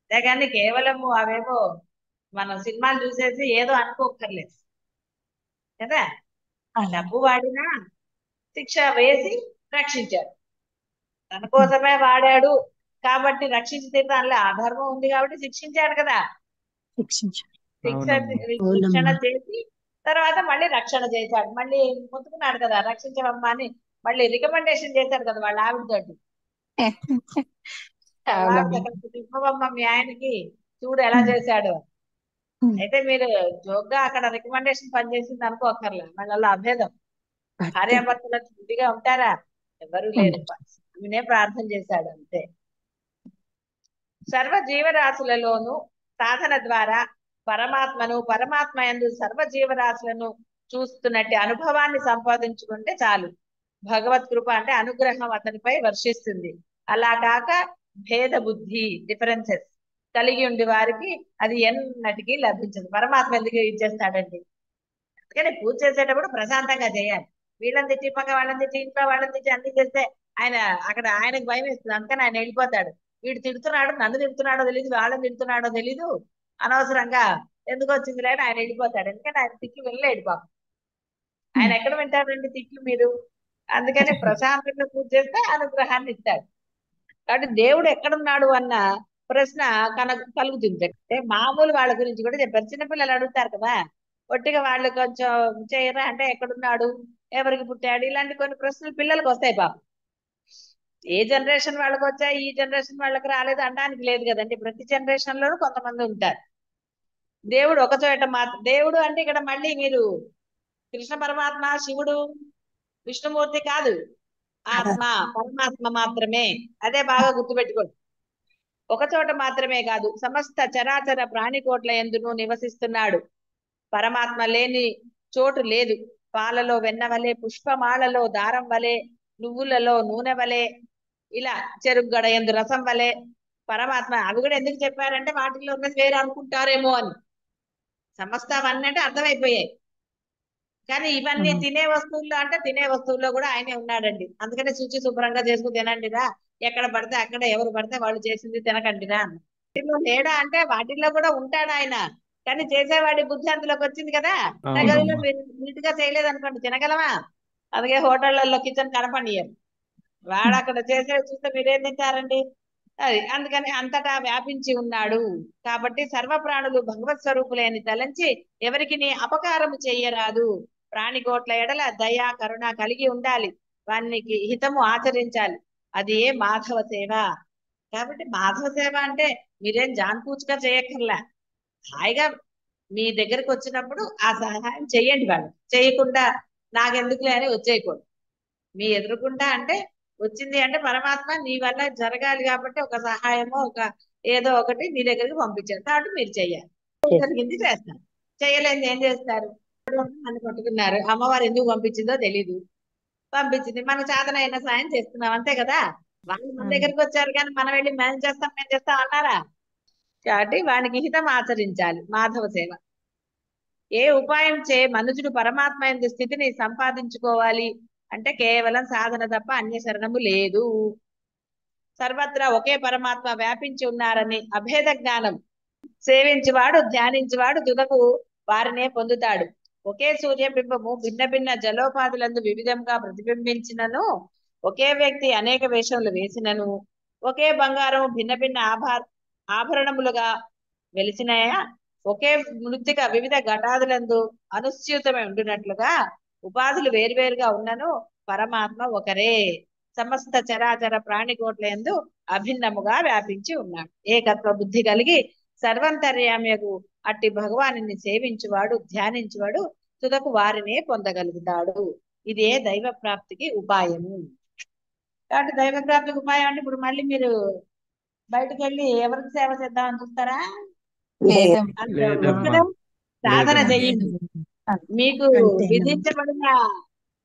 అంతేగాని కేవలము అవేవో మనం సినిమాలు చూసేసి ఏదో అనుకోక్కర్లేదు కదా. డబ్బు వాడినా శిక్ష వేసి రక్షించాడు, తన కోసమే వాడాడు కాబట్టి రక్షించి తీరాలి. అధర్మం ఉంది కాబట్టి శిక్షించాడు కదా. శిక్షణ చేసి తర్వాత మళ్ళీ రక్షణ చేశాడు. మళ్ళీ ముట్టుకున్నాడు కదా, రక్షించవమ్మా అని మళ్ళీ రికమెండేషన్ చేశాడు కదా వాళ్ళ ఆవిడతోటి. ఇవ్వవమ్మ మీ ఆయనకి, చూడు ఎలా చేశాడు. అయితే మీరు జోగ్గా అక్కడ రికమెండేషన్ పనిచేసింది అనుకోకర్లే. మళ్ళీ అభేదం. భార్యాభర్తలు శుద్ధిగా ఉంటారా? ఎవరు లేరు. ఈయనే ప్రార్థన చేశాడు అంతే. సర్వ జీవరాశులలోను సాధన ద్వారా పరమాత్మను, పరమాత్మ యందు సర్వ జీవరాశులను చూస్తున్నట్టు అనుభవాన్ని సంపాదించుకుంటే చాలు. భగవత్ కృప అంటే అనుగ్రహం అతనిపై వర్షిస్తుంది. అలా కాక భేద బుద్ధి, డిఫరెన్సెస్ కలిగి ఉండి వారికి అది ఎన్నటికీ లభించదు. పరమాత్మ ఎందుకు ఇచ్చేస్తాడండి? అందుకని పూజ చేసేటప్పుడు ప్రశాంతంగా చేయాలి. వీళ్ళని తెచ్చి పక్క వాళ్ళని తెచ్చి ఇంట్లో వాళ్ళని తెచ్చి అన్ని చేస్తే ఆయన అక్కడ ఆయనకు భయం వేస్తుంది. అందుకని ఆయన వెళ్ళిపోతాడు. వీడు తిడుతున్నాడు, నన్ను తిడుతున్నాడో తెలీదు, వాళ్ళని తిడుతున్నాడో తెలీదు, అనవసరంగా ఎందుకు వచ్చింది లేని ఆయన వెళ్ళిపోతాడు. ఎందుకంటే ఆయన తిట్లు వెళ్ళలేడు పాపం. ఆయన ఎక్కడ వింటారండి తిట్లు మీరు? అందుకని ప్రశాంతంగా పూజ చేస్తే అనుగ్రహాన్ని ఇస్తాడు. కాబట్టి దేవుడు ఎక్కడున్నాడు అన్న ప్రశ్న కలుగుతుంది. అంటే మామూలు వాళ్ళ గురించి కూడా చెప్పారు. చిన్నపిల్లలు అడుగుతారు కదా, ఒట్టిగా వాళ్ళు కొంచెం చేయరా అంటే ఎక్కడున్నాడు, ఎవరికి పుట్టాడు, ఇలాంటి కొన్ని ప్రశ్నలు పిల్లలకు వస్తాయి పాపం. ఏ జనరేషన్ వాళ్ళకి వచ్చాయి, ఈ జనరేషన్ వాళ్ళకి రాలేదు అనడానికి లేదు కదండి. ప్రతి జనరేషన్ లోనూ కొంతమంది ఉంటారు. దేవుడు ఒక చోట దేవుడు అంటే ఇక్కడ మళ్ళీ మీరు కృష్ణ పరమాత్మ, శివుడు, విష్ణుమూర్తి కాదు, ఆత్మ పరమాత్మ మాత్రమే. అదే బాగా గుర్తుపెట్టుకోండి. ఒక చోట మాత్రమే కాదు, సమస్త చరాచర ప్రాణికోట్ల యందును నివసిస్తున్నాడు. పరమాత్మ లేని చోటు లేదు. పాలలో వెన్న వలె, పుష్పమాలలో దారం వలె, నువ్వులలో నూనె వలె, ఇలా చెరుగ్గడ ఎందు రసం వలె పరమాత్మ. అవి కూడా ఎందుకు చెప్పారంటే వాటిల్లో ఉన్నది వేరే అనుకుంటారేమో అని. సమస్తం అన్నీ అర్థమైపోయాయి. కానీ ఇవన్నీ తినే వస్తువుల్లో అంటే తినే వస్తువుల్లో కూడా ఆయనే ఉన్నాడండి. అందుకనే శుచి శుభ్రంగా చేసుకుని తినండిరా, ఎక్కడ పడితే అక్కడ ఎవరు పడితే వాళ్ళు చేసింది తినకండిరా అన్న. వాటిలో లేడా అంటే వాటిల్లో కూడా ఉంటాడు ఆయన. కానీ చేసేవాడి బుద్ధి అందులోకి వచ్చింది కదా. గదిలో మీరు నీట్ గా చేయలేదు అనుకోండి, తినగలమా? అందుకే హోటళ్లలో కిచెన్ కనపడియరు. వాడు అక్కడ చేసేది చూస్తే మీరేం తింటారండి? అది అందుకని అంతటా వ్యాపించి ఉన్నాడు. కాబట్టి సర్వ ప్రాణులు భగవత్ స్వరూపులేని తలంచి ఎవరికి నీ అపకారము చెయ్యరాదు. ప్రాణికోట్ల ఎడల దయ కరుణ కలిగి ఉండాలి. వానికి హితము ఆచరించాలి. అది ఏ మాధవ సేవ. కాబట్టి మాధవ సేవ అంటే మీరేం జాన్పూచుగా చేయక్కర్లా. హాయిగా మీ దగ్గరకు వచ్చినప్పుడు ఆ సహాయం చెయ్యండి. వాళ్ళు చేయకుండా నాకెందుకులే అని వచ్చేయకూడదు. మీ ఎదురుకుండా అంటే వచ్చింది అంటే పరమాత్మ నీ వల్ల జరగాలి కాబట్టి ఒక సహాయమో ఒక ఏదో ఒకటి నీ దగ్గరికి పంపించారు కాబట్టి మీరు చెయ్యాలి. జరిగింది చేస్తారు. చేయలేని ఏం చేస్తారు? నన్ను పట్టుకున్నారు, అమ్మవారు ఎందుకు పంపించిందో తెలీదు, పంపించింది, మన సాధన అయిన సాయం చేస్తున్నాం అంతే కదా. వాళ్ళు మన దగ్గరికి వచ్చారు కానీ మనం వెళ్ళి మేము చేస్తాం అన్నారా? కాబట్టి వానికి హితం ఆచరించాలి. మాధవ సేవ. ఏ ఉపాయం చే మనుషుడు పరమాత్మ యందు స్థితిని సంపాదించుకోవాలి అంటే కేవలం సాధన తప్ప అన్య శరణము లేదు. సర్వత్రా ఒకే పరమాత్మ వ్యాపించి ఉన్నారని అభేద జ్ఞానం సేవించువాడు ధ్యానించువాడు తుదకు వారినే పొందుతాడు. ఒకే సూర్యబింబము భిన్న భిన్న జలోపాధులందు వివిధంగా ప్రతిబింబించినను, ఒకే వ్యక్తి అనేక వేషములు వేసినను, ఒకే బంగారం భిన్న భిన్న ఆభరణములుగా వెలిసినాయా, ఒకే మృత్తిక వివిధ ఘటాదులందు అనుస్యూతమై ఉండినట్లుగా ఉపాధులు వేరువేరుగా ఉన్నను పరమాత్మ ఒకరే. సమస్త చరాచర ప్రాణికోట్ల యందు అభిన్నముగా వ్యాపించి ఉన్నాడు. ఏకత్వ బుద్ధి కలిగి సర్వంతర్యామ్యకు అట్టి భగవాను సేవించువాడు ధ్యానించువాడు తుదకు వారినే పొందగలుగుతాడు. ఇదే దైవ ప్రాప్తికి ఉపాయము. కాబట్టి దైవ ప్రాప్తికి ఉపాయం అంటే ఇప్పుడు మళ్ళీ మీరు బయటకు వెళ్ళి ఎవరికి సేవ చేద్దామని చూస్తారా? అంతే లేదమ్మా. ఉంటుంది కదా. సాధన లేదమ్మా. చెయ్యండి. మీకు అంతేనమ్మా. విధించబడిన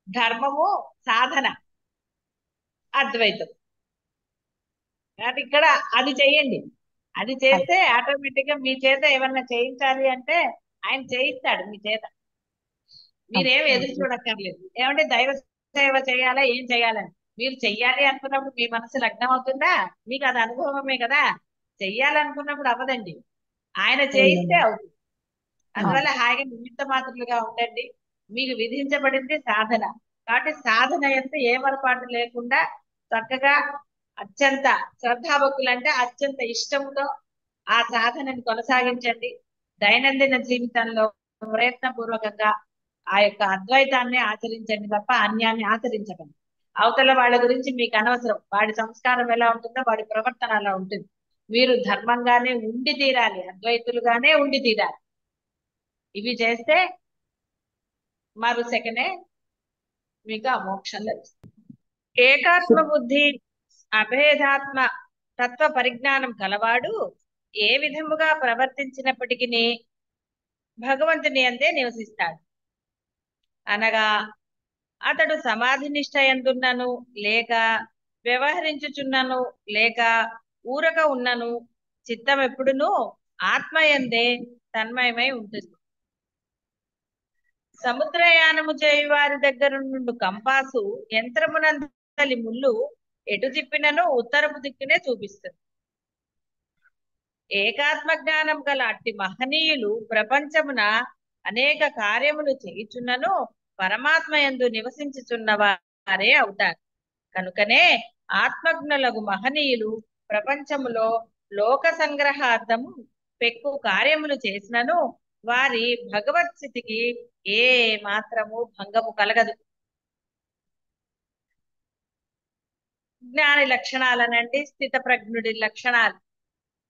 ధర్మము సాధన అద్వైతం. కాబట్టి ఇక్కడ అది చెయ్యండి. అది చేస్తే ఆటోమేటిక్ గా మీ చేత ఏమన్నా చేయించాలి అంటే ఆయన చేయిస్తాడు మీ చేత. మీరేం ఎదురు చూడక్కర్లేదు. ఏమంటే దైవ సేవ చేయాలా ఏం చేయాలని మీరు చెయ్యాలి అనుకున్నప్పుడు మీ మనసు లగ్నం అవుతుందా? మీకు అది అనుభవమే కదా. చెయ్యాలనుకున్నప్పుడు అవ్వదండి, ఆయన చేయిస్తే అవుతుంది. అందువల్ల హాయిగా నిమిత్త మాత్రులుగా ఉండండి. మీకు విధించబడింది సాధన. కాబట్టి సాధన ఎంత ఏమరపాటు లేకుండా చక్కగా అత్యంత శ్రద్ధాభక్తులు అంటే అత్యంత ఇష్టంతో ఆ సాధనని కొనసాగించండి. దైనందిన జీవితంలో ప్రయత్నపూర్వకంగా ఆ యొక్క అద్వైతాన్ని ఆచరించండి తప్ప అన్యాన్ని ఆచరించకండి. అవతల వాళ్ళ గురించి మీకు అనవసరం. వాడి సంస్కారం ఎలా ఉంటుందో వాడి ప్రవర్తన అలా ఉంటుంది. మీరు ధర్మంగానే ఉండి తీరాలి, అద్వైతులుగానే ఉండి తీరాలి. ఇవి చేస్తే మరు సెకనే మీకు ఆ మోక్షం లభిస్తుంది. ఏకాత్మ బుద్ధి అభేదాత్మ తత్వ పరిజ్ఞానం కలవాడు ఏ విధముగా ప్రవర్తించినప్పటికీ భగవంతుని అందే నివసిస్తాడు. అనగా అతడు సమాధి నిష్ట ఎందున్నను లేక వ్యవహరించుచున్నను లేక ఊరక ఉన్నను చిత్తం ఎప్పుడునూ ఆత్మయందే తన్మయమై ఉంటుంది. సముద్రయానము చేయు వారి దగ్గర నుండి కంపాసు యంత్రమునందలి ముళ్ళు ఎటు తిప్పినను ఉత్తరపు దిక్కునే చూపిస్తుంది. ఏకాత్మ జ్ఞానం గల అట్టి మహనీయులు ప్రపంచమున అనేక కార్యములు చేయుచున్నను పరమాత్మ యందు నివసించుచున్న వారే అవుతారు. కనుకనే ఆత్మజ్ఞులకు మహనీయులు ప్రపంచములో లోక సంగ్రహార్థము పెక్కు కార్యములు చేసినను వారి భగవత్ స్థితికి ఏ మాత్రము భంగము కలగదు. జ్ఞాని లక్షణాలనండి స్థిత ప్రజ్ఞుడి లక్షణాలు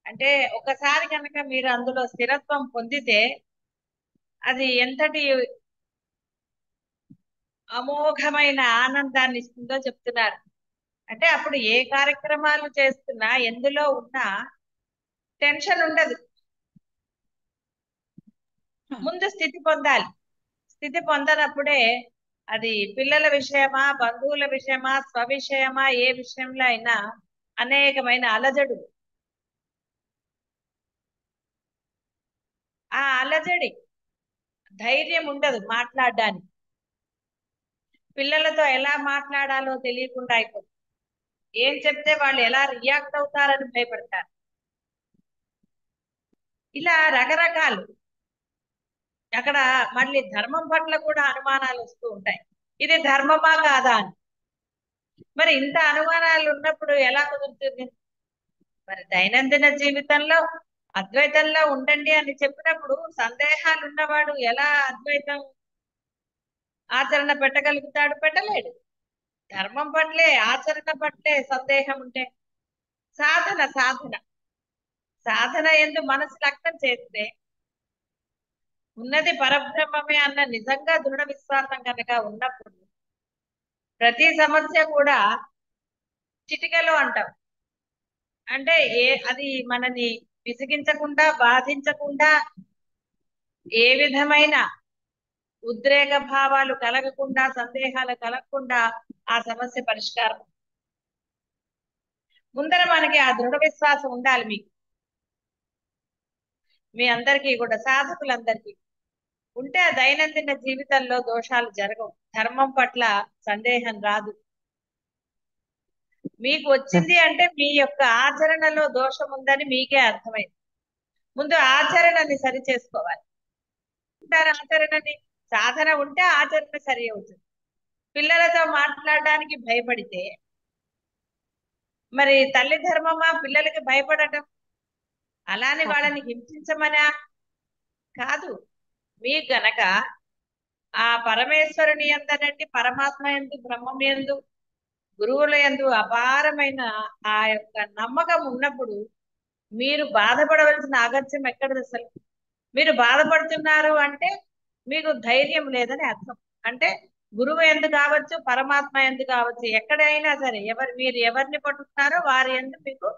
అంటే ఒకసారి కనుక మీరు అందులో స్థిరత్వం పొందితే అది ఎంతటి అమోఘమైన ఆనందాన్ని ఇస్తుందో చెప్తున్నారు. అంటే అప్పుడు ఏ కార్యక్రమాలు చేస్తున్నా ఎందులో ఉన్నా టెన్షన్ ఉండదు. ముందు స్థితి పొందాలి. స్థితి పొందనప్పుడే అది పిల్లల విషయమా బంధువుల విషయమా స్వవిషయమా ఏ విషయంలో అయినా అనేకమైన అలజడు. ఆ అలజడి ధైర్యం ఉండదు మాట్లాడడానికి. పిల్లలతో ఎలా మాట్లాడాలో తెలియకుండా అయిపోతుంది. ఏం చెప్తే వాళ్ళు ఎలా రియాక్ట్ అవుతారని భయపడతారు. ఇలా రకరకాలు. అక్కడ మళ్ళీ ధర్మం పట్ల కూడా అనుమానాలు వస్తూ ఉంటాయి. ఇది ధర్మమా కాదా అని. మరి ఇంత అనుమానాలు ఉన్నప్పుడు ఎలా కుదురుతుంది? మరి దైనందిన జీవితంలో అద్వైతంలో ఉండండి అని చెప్పినప్పుడు సందేహాలు ఉన్నవాడు ఎలా అద్వైతం ఆచరణ పెట్టగలుగుతాడు? పెట్టలేడు. ధర్మం పట్లే ఆచరణ పట్లే సందేహం ఉంటే సాధన సాధన సాధన ఎందు మనసు లగ్నం చేస్తే ఉన్నది పరబ్రహ్మమే అన్న నిజంగా దృఢ విశ్వాసం కనుక ఉన్నప్పుడు ప్రతి సమస్య కూడా చిటికలో అంటాం. అంటే అది మనని విసిగించకుండా బాధించకుండా ఏ విధమైన ఉద్రేక భావాలు కలగకుండా సందేహాలు కలగకుండా ఆ సమస్య పరిష్కారం. ముందర మనకి ఆ దృఢ విశ్వాసం ఉండాలి. మీకు మీ అందరికీ కూడా సాధకులందరికీ ఉంటే ఆ దైనందిన జీవితంలో దోషాలు జరగవు. ధర్మం పట్ల సందేహం రాదు. మీకు వచ్చింది అంటే మీ యొక్క ఆచరణలో దోషం ఉందని మీకే అర్థమైంది. ముందు ఆచరణని సరి చేసుకోవాలి. ఆచరణని సాధన ఉంటే ఆచరణ సరి అవుతుంది. పిల్లలతో మాట్లాడడానికి భయపడితే మరి తల్లి ధర్మమా పిల్లలకి భయపడటం? అలానే వాళ్ళని హింసించమనా? కాదు. మీకు గనక ఆ పరమేశ్వరుని యందనండి, పరమాత్మ యందు, బ్రహ్మం యందు, గురువుల యందు అపారమైన ఆ యొక్క నమ్మకం ఉన్నప్పుడు మీరు బాధపడవలసిన అగత్యం ఎక్కడది అసలు? మీరు బాధపడుతున్నారు అంటే మీకు ధైర్యం లేదని అర్థం. అంటే గురువు ఎందు కావచ్చు, పరమాత్మ ఎందు కావచ్చు, ఎక్కడైనా సరే మీరు ఎవరిని పట్టుకున్నారో వారి ఎందు మీకు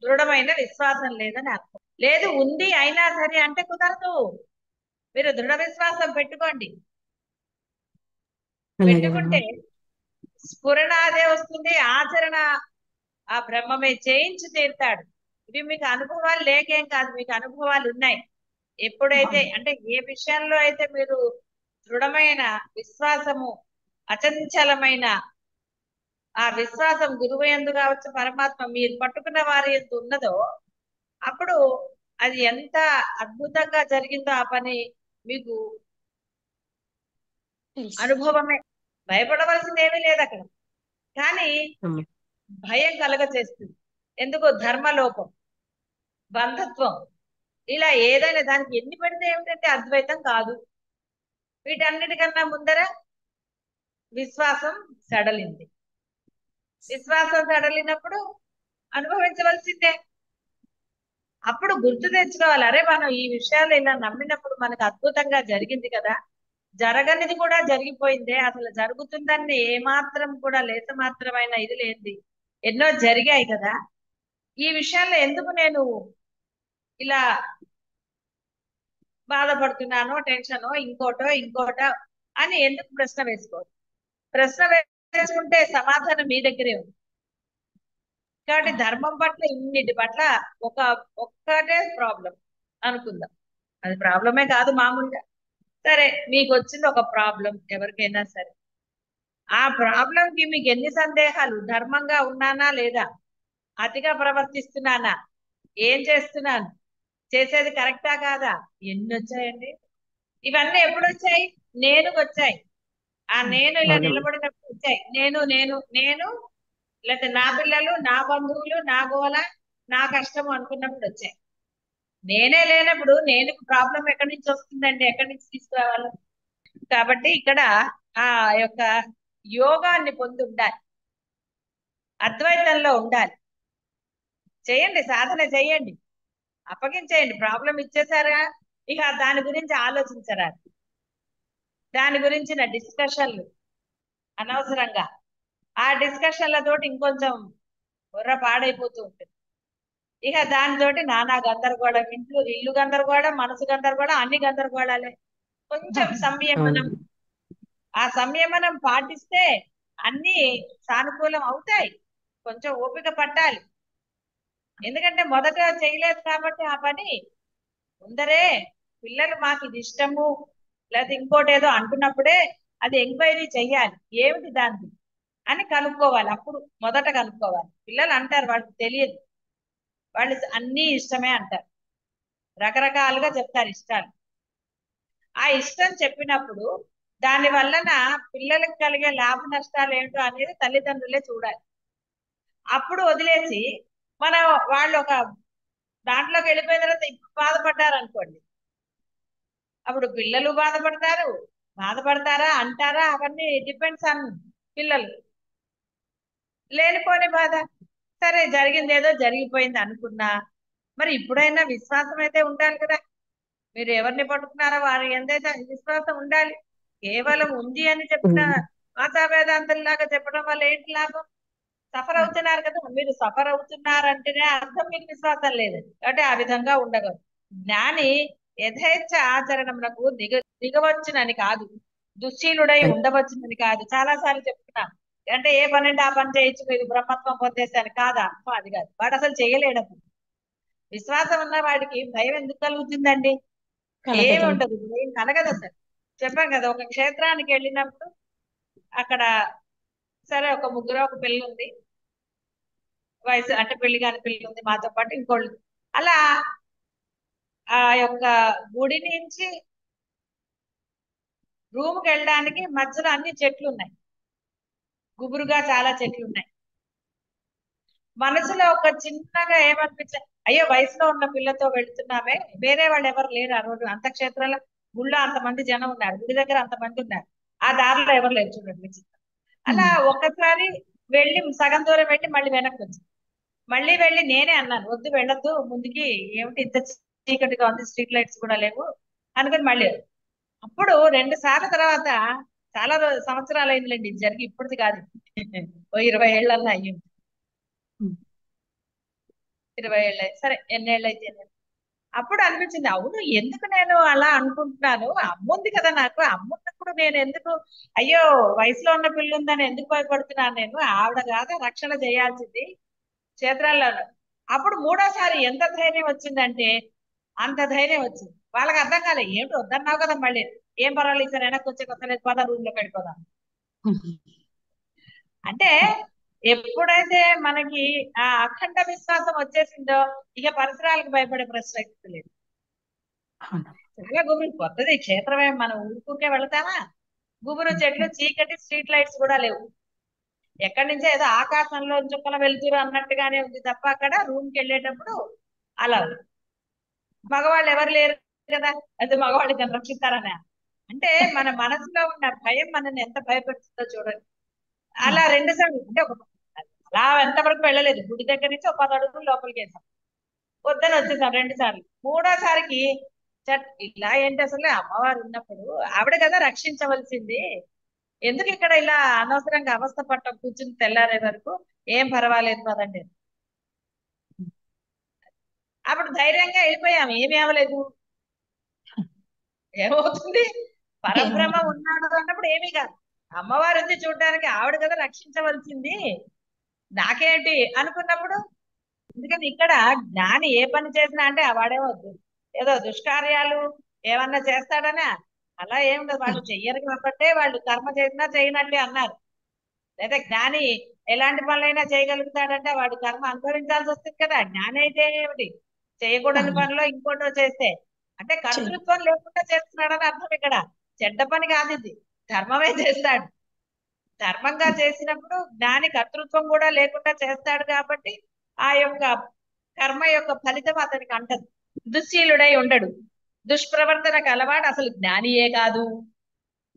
దృఢమైన విశ్వాసం లేదని అర్థం. లేదు ఉంది అయినా సరే అంటే కుదరదు. మీరు దృఢ విశ్వాసం పెట్టుకోండి. పెట్టుకుంటే స్ఫురణ అదే వస్తుంది, ఆచరణ ఆ బ్రహ్మమే చేయించి తీరుతాడు. ఇవి మీకు అనుభవాలు లేకేం కాదు, మీకు అనుభవాలు ఉన్నాయి. ఎప్పుడైతే అంటే ఏ విషయంలో అయితే మీరు దృఢమైన విశ్వాసము, అచంచలమైన ఆ విశ్వాసం గురువు యందు కావచ్చు, పరమాత్మ మీరు పట్టుకున్న వారి యందు ఉన్నదో అప్పుడు అది ఎంత అద్భుతంగా జరిగిందో ఆ పని మీకు అనుభవమే. భయపడవలసింది ఏమీ లేదు అక్కడ. కానీ భయం కలగ చేస్తుంది. ఎందుకు? ధర్మలోపం, బంధత్వం, ఇలా ఏదైనా దానికి ఎన్ని పెడితే ఏమిటంటే అద్వైతం కాదు. వీటన్నిటికన్నా ముందర విశ్వాసం సడలింది. విశ్వాసం సడలినప్పుడు అనుభవించవలసిందే. అప్పుడు గుర్తు తెచ్చుకోవాలి, అరే మనం ఈ విషయాలు ఇలా నమ్మినప్పుడు మనకు అద్భుతంగా జరిగింది కదా, జరగనిది కూడా జరిగిపోయిందే, అసలు జరుగుతుందని ఏమాత్రం కూడా లేత మాత్రమైన ఇది లేనిది ఎన్నో జరిగాయి కదా, ఈ విషయాల్లో ఎందుకు నేను ఇలా బాధపడుతున్నానో, టెన్షనో, ఇంకోటో అని ఎందుకు ప్రశ్న వేసుకోవచ్చు? ప్రశ్న వేసుకుంటే సమాధానం మీ దగ్గరే ఉంది. కాబట్టి ధర్మం పట్ల ఇన్నిటి పట్ల ఒక్కటే ప్రాబ్లం అనుకుందాం. అది ప్రాబ్లమే కాదు మామూలుగా. సరే మీకు వచ్చింది ఒక ప్రాబ్లం, ఎవరికైనా సరే ఆ ప్రాబ్లంకి మీకు ఎన్ని సందేహాలు? ధర్మంగా ఉన్నానా లేదా, అతిగా ప్రవర్తిస్తున్నానా, ఏం చేస్తున్నాను, చేసేది కరెక్టా కాదా, ఎన్ని వచ్చాయండి. ఇవన్నీ ఎప్పుడు వచ్చాయి? నేను వచ్చాయి. ఆ నేను ఇలా నిలబడినప్పుడు వచ్చాయి. నేను నేను నేను లేకపోతే నా పిల్లలు, నా బంధువులు, నా గోల, నా కష్టము అనుకున్నప్పుడు వచ్చాయి. నేనే లేనప్పుడు నేను ప్రాబ్లం ఎక్కడి నుంచి వస్తుందండి? ఎక్కడి నుంచి తీసుకురావాలి? కాబట్టి ఇక్కడ ఆ యొక్క యోగాన్ని పొంది ఉండాలి, అద్వైతంలో ఉండాలి. చేయండి, సాధన చేయండి, అప్పగించేయండి. ప్రాబ్లం ఇచ్చేసారా, ఇక దాని గురించి ఆలోచించరా, దాని గురించిన డిస్కషన్లు అనవసరంగా. ఆ డిస్కషన్లతోటి ఇంకొంచెం బుర్ర పాడైపోతూ ఉంటుంది. ఇక దానితోటి నానా గందరగోళం, ఇల్లు గందరగోళం, మనసు గందరగోళం, అన్ని గందరగోళాలే. కొంచెం సంయమనం, ఆ సంయమనం పాటిస్తే అన్ని సానుకూలం అవుతాయి. కొంచెం ఓపిక పట్టాలి. ఎందుకంటే మొదట చేయలేదు కాబట్టి ఆ పని ముందరే పిల్లలు మాకు ఇది ఇష్టము లేదా ఇంకోటి ఏదో అంటున్నప్పుడే అది ఎంక్వైరీ చెయ్యాలి, ఏమిటి దాన్ని అని కనుక్కోవాలి. అప్పుడు మొదట కనుక్కోవాలి. పిల్లలు అంటారు, వాళ్ళకి తెలియదు, వాళ్ళు అన్నీ ఇష్టమే అంటారు, రకరకాలుగా చెప్తారు ఇష్టాలు. ఆ ఇష్టం చెప్పినప్పుడు దాని వలన పిల్లలకు కలిగే లాభ నష్టాలు ఏంటో అనేది తల్లిదండ్రులే చూడాలి. అప్పుడు వదిలేసి మనం వాళ్ళు ఒక దాంట్లోకి వెళ్ళిపోయిన తర్వాత ఇప్పుడు బాధపడ్డారు అనుకోండి, అప్పుడు పిల్లలు బాధపడతారు. బాధపడతారా అంటారా అవన్నీ డిపెండ్స్ ఆన్ పిల్లలు. లేనిపోని బాధ. సరే జరిగింది ఏదో జరిగిపోయింది అనుకున్నా, మరి ఇప్పుడైనా విశ్వాసం అయితే ఉండాలి కదా. మీరు ఎవరిని పట్టుకున్నారో వారి ఎంతైతే విశ్వాసం ఉండాలి. కేవలం ఉంది అని చెప్పిన మాతా వేదాంతంలాగా చెప్పడం వల్ల ఏంటి లాభం? సఫర్ అవుతున్నారు కదా, మీరు సఫర్ అవుతున్నారంటేనే అర్థం మీకు విశ్వాసం లేదు. కాబట్టి ఆ విధంగా ఉండగలరు. జ్ఞాని యథేచ్ఛ ఆచరణమునకు దిగవచ్చునని కాదు, దుశ్శీలుడై ఉండవచ్చునని కాదు. చాలా సార్లు చెప్తున్నాను. అంటే ఏ పని అంటే ఆ పని చేయొచ్చు, మీరు బ్రహ్మత్వం పొందేసాను కాదా, అర్థం అది కాదు. వాడు అసలు చేయలేడు. విశ్వాసం ఉన్న వాడికి భయం ఎందుకు కలుగుతుందండి? ఏమి ఉండదు, ఏం కలగదు అసలు. చెప్పాం కదా, ఒక క్షేత్రానికి వెళ్ళినప్పుడు అక్కడ సరే ఒక ముగ్గురు ఒక పిల్ల ఉంది, వయసు అంటే పెళ్లి కాని పిల్ల ఉంది, మాతో పాటు ఇంకోళ్ళు. అలా ఆ యొక్క గుడి నుంచి రూమ్కి వెళ్ళడానికి మధ్యలో అన్ని చెట్లు ఉన్నాయి, గుబురుగా చాలా చెట్లు ఉన్నాయి. మనసులో ఒక చిన్నగా ఏమనిపించా, అయ్యో వయసులో ఉన్న పిల్లతో వెళ్తున్నామే, వేరే వాళ్ళు ఎవరు లేరు ఆ రోజు అంత క్షేత్రంలో. గుళ్ళో అంతమంది జనం ఉన్నారు, గుడి దగ్గర అంతమంది ఉన్నారు, ఆ దారిలో ఎవరు లేరు చూడండి విచిత్రం. అలా ఒక్కసారి వెళ్ళి సగం దూరం వెళ్ళి మళ్ళీ వెనక్కి వచ్చి మళ్ళీ వెళ్ళి నేనే అన్నాను, వద్దు వెళ్ళొద్దు ముందుకి, ఏమిటి ఇంత చీకటిగా ఉంది, స్ట్రీట్ లైట్స్ కూడా లేవు అనుకుని మళ్ళీ. అప్పుడు 2 సార్లు తర్వాత, చాలా సంవత్సరాలు అయిందిలేండి ఇది జరిగి, ఇప్పటిది కాదు, ఓ 20 ఏళ్ళల్లో అయ్యింది. 20 ఏళ్ళు సరే ఎన్నేళ్ళు అయితే అప్పుడు అనిపించింది, అవును ఎందుకు నేను అలా అనుకుంటున్నాను, అమ్ముంది కదా నాకు, అమ్మున్నప్పుడు నేను ఎందుకు అయ్యో వయసులో ఉన్న పిల్ల ఉందని ఎందుకు భయపడుతున్నాను, నేను ఆవిడ కాదా రక్షణ చేయాల్సింది క్షేత్రాల్లో. అప్పుడు మూడోసారి ఎంత ధైర్యం వచ్చిందంటే అంత ధైర్యం వచ్చింది. వాళ్ళకి అర్థం కాలే, ఏమిటి వద్దన్నావు కదా, మళ్ళీ ఏం పర్వాలేదు సార్ వెనక్కి వచ్చే కొత్త లేదు, పద రూమ్ లోకి వెళ్ళిపోదాం. అంటే ఎప్పుడైతే మనకి ఆ అఖండ విశ్వాసం వచ్చేసిందో ఇక పరిసరాలకు భయపడే ప్రశ్న లేదు. చక్కగా గుబురు కొత్తది క్షేత్రమే, మనం ఊరుకుంటే వెళతామా? గుబురు చెట్లు, చీకటి, స్ట్రీట్ లైట్స్ కూడా లేవు. ఎక్కడి నుంచో ఏదో ఆకాశంలో చుక్కల వెళ్తురు అన్నట్టుగానే ఉంది తప్ప అక్కడ రూమ్కి వెళ్ళేటప్పుడు అలా ఉంది. మగవాళ్ళు ఎవరు లేరు కదా, అది మగవాళ్ళు దాన్ని రక్షిస్తారనే. అంటే మన మనసులో ఉన్న భయం మనల్ని ఎంత భయపెడుతుందో చూడండి. అలా 2 సార్లు అంటే అలా ఎంతవరకు వెళ్ళలేదు, గుడి దగ్గర నుంచి ఒక 10 అడుగులు లోపలికి వేసాం, వద్దని వచ్చేసాం 2 సార్లు. మూడోసారికి ఇలా ఏంటి అసలు అమ్మవారు ఉన్నప్పుడు ఆవిడ కదా రక్షించవలసింది, ఎందుకు ఇక్కడ ఇలా అనవసరంగా అవస్థ పట్టం కూర్చుని తెల్లారే వరకు, ఏం పర్వాలేదు పదండి. అప్పుడు ధైర్యంగా వెళ్ళిపోయాం, ఏమి అవ్వలేదు. ఏమవుతుంది, పరబ్రహ్మ ఉన్నాడు అన్నప్పుడు ఏమీ కాదు. అమ్మవారు ఉంది చూడడానికి, ఆవిడ కదా రక్షించవలసింది, నాకేంటి అనుకున్నప్పుడు. ఎందుకని ఇక్కడ జ్ఞాని ఏ పని చేసినా అంటే వాడే వద్దు ఏదో దుష్కార్యాలు ఏమన్నా చేస్తాడనా, అలా ఏం లేదు. వాళ్ళు చెయ్యరు కాబట్టే వాళ్ళు కర్మ చేసినా చేయనట్టే అన్నారు. లేదా జ్ఞాని ఎలాంటి పనులైనా చేయగలుగుతాడంటే వాడు కర్మ అనుభవించాల్సి వస్తుంది కదా. జ్ఞాని అయితే ఏమిటి, చేయకూడని పనిలో ఇంకోటో చేస్తే అంటే కర్తృత్వం లేకుండా చేస్తున్నాడని అర్థం. ఇక్కడ చెడ్డ పని కాదు, ఇది ధర్మమే చేస్తాడు. ధర్మంగా చేసినప్పుడు జ్ఞాని కర్తృత్వం కూడా లేకుండా చేస్తాడు కాబట్టి ఆ యొక్క కర్మ యొక్క ఫలితం అతనికి అంటదు. దుశ్శీలుడై ఉండడు, దుష్ప్రవర్తనకు అలవాటు అసలు జ్ఞానియే కాదు.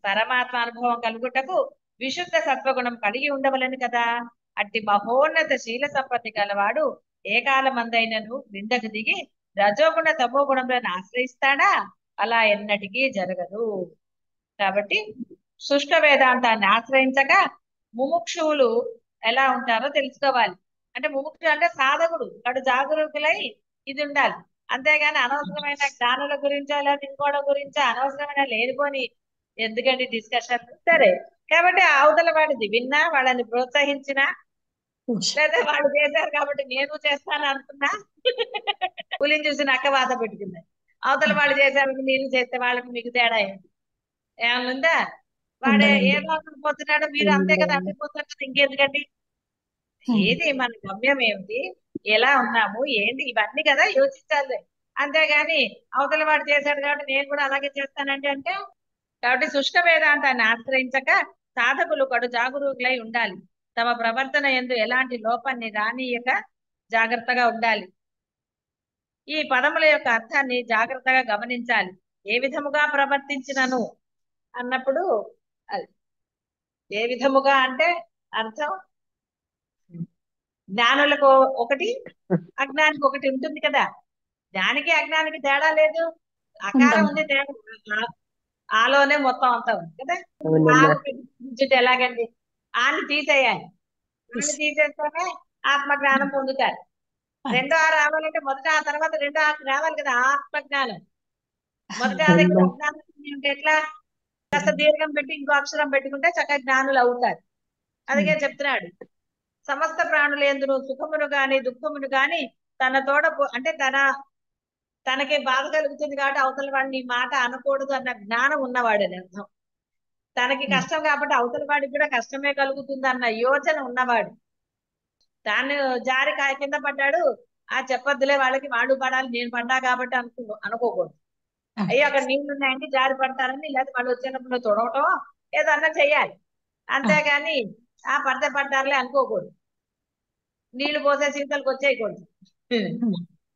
పరమాత్మ అనుభవం కలుగుటకు విశుద్ధ సత్వగుణం కలిగి ఉండవలని కదా. అట్టి మహోన్నత శీల సంపత్తి గలవాడు ఏ కాలమందైనను క్రిందకు దిగి రజోగుణ తమో గుణములను ఆశ్రయిస్తాడా? అలా ఎన్నటికీ జరగదు. కాబట్టి శుష్క వేదాంతాన్ని ఆశ్రయించక ముముక్షువులు ఎలా ఉంటారో తెలుసుకోవాలి. అంటే ముముక్షు అంటే సాధకుడు, వాడు జాగరూకులై ఇది ఉండాలి. అంతేగాని అనవసరమైన జ్ఞానుల గురించో లేదా ఇంకోళ్ళ గురించో అనవసరమైన లేనిపోని ఎందుకండి డిస్కషన్. సరే కాబట్టి అవతల వాడిది విన్నా, వాళ్ళని ప్రోత్సహించినా, లేదా వాళ్ళు చేశారు కాబట్టి నేను చేస్తాను అనుకున్నా, పులిని చూసి నక్క వాత పెట్టుకుంది. అవతల వాళ్ళు చేశారు నేను చేస్తే వాళ్ళకి మీకు తేడా ఏంటి? ఏమన్నా వాడు ఏం పోతున్నాడో మీరు అంతే కదా అడ్డిపోతారు కదా, ఇంకెందుకండి. ఏది మన గమ్యం ఏమిటి, ఎలా ఉన్నాము ఏంటి, ఇవన్నీ కదా యోచించాలి. అంతేగాని అవతల వాడు చేశాడు కాబట్టి నేను కూడా అలాగే చేస్తానండి అంటే కాబట్టి శుష్క వేదాంతాన్ని ఆశ్రయించక సాధకులు కడు జాగరూకులై ఉండాలి. తమ ప్రవర్తన యందు ఎలాంటి లోపాన్ని రానీయక జాగ్రత్తగా ఉండాలి. ఈ పదముల యొక్క అర్థాన్ని జాగ్రత్తగా గమనించాలి. ఏ విధముగా ప్రవర్తించినను అన్నప్పుడు అది ఏ విధముగా అంటే అర్థం జ్ఞానులకు ఒకటి, అజ్ఞానికి ఒకటి ఉంటుంది కదా. జ్ఞానికి అజ్ఞానికి తేడా లేదు. అకారం ఉంది, తేడా ఆలోనే మొత్తం అంతా ఉంది కదా. ఆలోచించుట ఎలాగండి? ఆని తీసేయాలి. ఆని తీసేస్తేనే ఆత్మజ్ఞానం పొందుతారు. రెండో ఆ రావాలంటే మొదట ఆ తర్వాత రెండో ఆ రావాలి కదా ఆత్మజ్ఞానం. మొదట ఆ దగ్గర అజ్ఞానం ఉంటే ఎట్లా? కాస్త దీర్ఘం పెట్టి ఇంకో అక్షరం పెట్టుకుంటే చక్కగా జ్ఞానులు అవుతారు. అందుకే చెప్తున్నాడు, సమస్త ప్రాణులు ఎందును సుఖమును గాని దుఃఖమును గాని తన తోడ అంటే తనకి బాధ కలుగుతుంది కాబట్టి అవతల వాడిని ఈ మాట అనకూడదు అన్న జ్ఞానం ఉన్నవాడు అని అర్థం. తనకి కష్టం కాబట్టి అవతల వాడికి కూడా కష్టమే కలుగుతుంది అన్న యోచన ఉన్నవాడు. తాను జారి కాయ కింద పడ్డాడు, ఆ చెప్పొద్దులే వాళ్ళకి, వాడు పడాలి నేను పడ్డా కాబట్టి అనుకోకూడదు. అయ్యో అక్కడ నీళ్లు ఉన్నాయండి జారి పడతారని, లేదా వాళ్ళు వచ్చినప్పుడు తొడవటం ఏదన్నా చెయ్యాలి. అంతేగాని ఆ పడితే పడ్డారులే అనుకోకూడదు. నీళ్లు పోసే సీతలకు వచ్చేయకూడదు.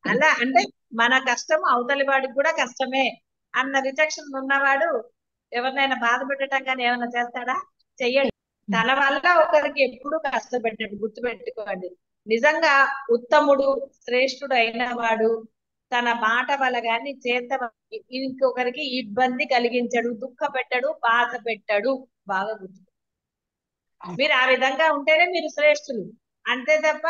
అలా అంటే మన కష్టం అవతలి వాడికి కూడా కష్టమే అన్న విచక్షణ ఉన్నవాడు ఎవరినైనా బాధ పెట్టడం కానీ ఏమైనా చేస్తాడా? చెయ్యడు. తన వల్ల ఒకరికి ఎప్పుడు కష్టపెట్టాడు. గుర్తుపెట్టుకోండి. నిజంగా ఉత్తముడు శ్రేష్ఠుడు అయిన వాడు తన మాట వల్ల గాని చేత ఇంకొకరికి ఇబ్బంది కలిగించడు, దుఃఖ పెట్టడు, బాధ పెట్టడు. బాగా గుర్తు. మీరు ఆ విధంగా ఉంటేనే మీరు శ్రేష్ఠులు. అంతే తప్ప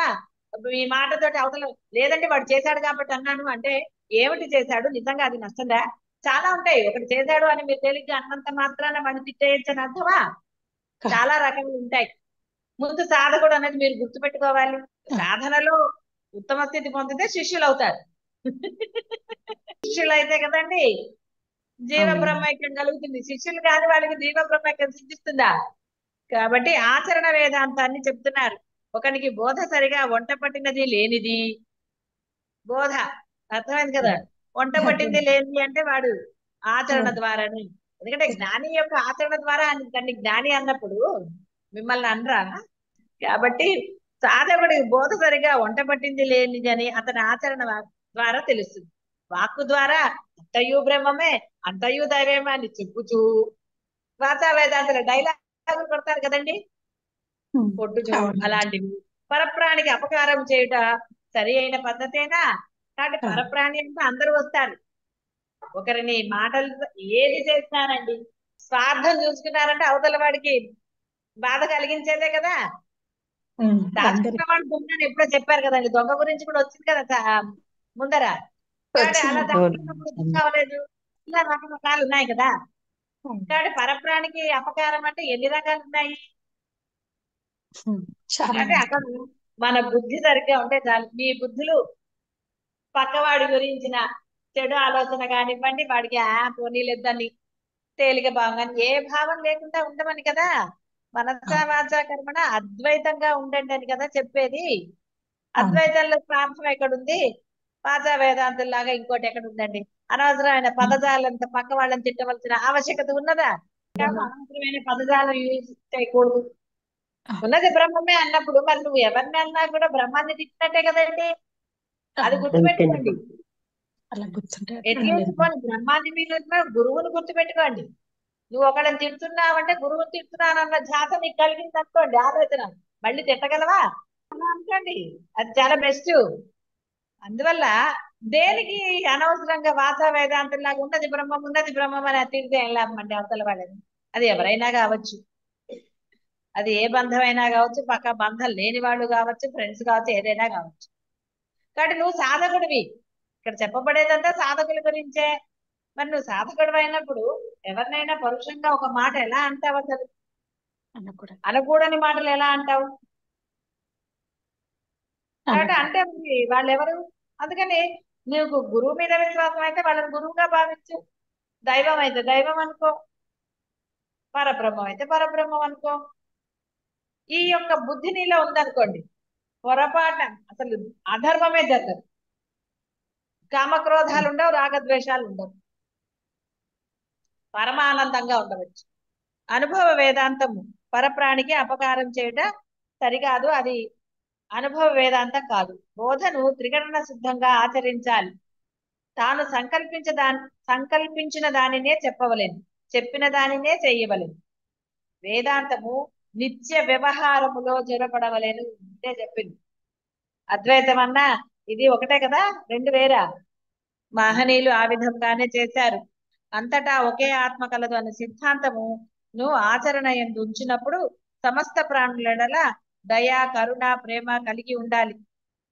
మీ మాటతోటి అవతల లేదంటే వాడు చేశాడు కాబట్టి అన్నాను అంటే ఏమిటి చేశాడు? నిజంగా అది నష్టందా? చాలా ఉంటాయి. ఒకటి చేశాడు అని మీరు తేలిగ్గా అన్నంత మాత్రాన వాడిని తిట్టేయచ్చని అర్థమా? చాలా రకాలు ఉంటాయి. ముందు సాధకుడు అనేది మీరు గుర్తుపెట్టుకోవాలి. సాధనలో ఉత్తమ స్థితి పొందితే శిష్యులు అవుతారు. శిష్యులు అయితే కదండి జీవ బ్రహ్మైక్యం కలుగుతుంది. శిష్యులు కాని వాళ్ళకి జీవ బ్రహ్మైక్యం సిద్ధిస్తుందా? కాబట్టి ఆచరణ వేదాంతాన్ని చెప్తున్నారు. ఒకనికి బోధ సరిగా వంట పట్టినది లేనిది బోధ. అర్థమైంది కదా. వంట పట్టింది లేనిది అంటే వాడు ఆచరణ ద్వారానే. ఎందుకంటే జ్ఞాని యొక్క ఆచరణ ద్వారా దాన్ని జ్ఞాని అన్నప్పుడు మిమ్మల్ని అనరా? కాబట్టి సాధకుడికి బోధ సరిగా వంట పట్టింది లేనిది అని అతని ఆచరణ ద్వారా తెలుస్తుంది. వాక్కు ద్వారా అంతయు బ్రహ్మమే, అంతయు దైవమే అని చెప్పుచూ వాచా వేదాంతుల డైలాగులు కొడతారు కదండి, కొట్టుచు అలాంటివి. పరప్రాణికి అపకారం చేయుట సరి అయిన పద్ధతేనా? కాబట్టి పరప్రాణి అంటే అందరూ వస్తారు. ఒకరిని మాటలు ఏది చేస్తున్నారండి, స్వార్థం చూసుకున్నారంటే అవతల వాడికి బాధ కలిగించేదే కదా. దాచుకున్న వాడు దొంగని ఎప్పుడో చెప్పారు కదండి. దొంగ గురించి కూడా వచ్చింది కదా ముందర. కాబట్టి అలా దాచుకున్నప్పుడు దుఃఖం అవ్వలేదు. ఇలా రకరకాలు ఉన్నాయి కదా. కాబట్టి పరప్రాణికి అపకారం అంటే ఎన్ని రకాలు ఉన్నాయి? అంటే అక్కడ మన బుద్ధి సరిగ్గా ఉంటే చాలు. మీ బుద్ధులు పక్కవాడి గురించిన చెడు ఆలోచన కానివ్వండి, వాడికి పోనీలేద్దని తేలిక భావం కానీ ఏ భావం లేకుండా ఉండమని కదా. మనసా వాచా కర్మణ అద్వైతంగా ఉండండి అని కదా చెప్పేది. అద్వైతంలో స్వార్థం ఎక్కడుంది? వాచా వేదాంతుల్లాగా ఇంకోటి ఎక్కడ ఉందండి? అనవసరమైన పదజాలంత పక్క వాళ్ళని తిట్టవలసిన ఆవశ్యకత ఉన్నదా? అనవసరమైన పదజాలం యూజ్ చేయకూడదు. ఉన్నది బ్రహ్మమే అన్నప్పుడు మరి నువ్వు ఎవరిని అన్నా కూడా బ్రహ్మాన్ని తిట్టినట్టే కదండి. అది గుర్తుపెట్టుకోండి. ఎట్లా బ్రహ్మాన్ని మీరు గురువుని గుర్తుపెట్టుకోండి. నువ్వు ఒకళ్ళని తిడుతున్నావంటే గురువుని తిడుతున్నానన్న ధ్యాస నీకు కలిగింది అనుకోండి, ఆలోచన మళ్ళీ తిట్టగలవా అనుకోండి. అది చాలా బెస్ట్. అందువల్ల దేనికి అనవసరంగా వాచా వేదాంతంలాగా ఉన్నది బ్రహ్మం అని తిడితే ఏం లాభం అండి అవతల వాళ్ళని? అది ఎవరైనా కావచ్చు, అది ఏ బంధమైనా కావచ్చు, పక్క బంధం లేని వాళ్ళు కావచ్చు, ఫ్రెండ్స్ కావచ్చు, ఏదైనా కావచ్చు. కాబట్టి నువ్వు సాధకుడివి. ఇక్కడ చెప్పబడేదంతా సాధకుల గురించే. మరి నువ్వు సాధకుడు అయినప్పుడు ఎవరినైనా పరుషంగా ఒక మాట ఎలా అంటావు? అసలు అనకూడని మాటలు ఎలా అంటావు? కాబట్టి అంటే వాళ్ళు ఎవరు? అందుకని నీకు గురువు మీద విశ్వాసం అయితే వాళ్ళని గురువుగా భావించు. దైవం అయితే దైవం అనుకో, పరబ్రహ్మం అయితే పరబ్రహ్మం అనుకో. ఈ యొక్క బుద్ధి నీలో ఉందనుకోండి, పొరపాటున అసలు అధర్మమే జరగదు. కామక్రోధాలు ఉండవు, రాగద్వేషాలు ఉండవు. పరమానందంగా ఉండవచ్చు. అనుభవ వేదాంతము పరప్రాణికి అపకారం చేయట సరికాదు, అది అనుభవ వేదాంతం కాదు. బోధను త్రికరణ సిద్ధంగా ఆచరించాలి. తాను సంకల్పించిన దానినే చెప్పవలెను, చెప్పిన దానినే చెయ్యవలెను. వేదాంతము నిత్య వ్యవహారములో జరపడవలెను అంటే చెప్పింది. అద్వైతం అన్నా ఇది ఒకటే కదా, రెండు వేరా? మహనీయులు ఆ విధంగానే చేశారు. అంతటా ఒకే ఆత్మ కలదు అనే సిద్ధాంతము ను ఆచరణ యందు ఉంచినప్పుడు సమస్త ప్రాణుల దయ, కరుణ, ప్రేమ కలిగి ఉండాలి.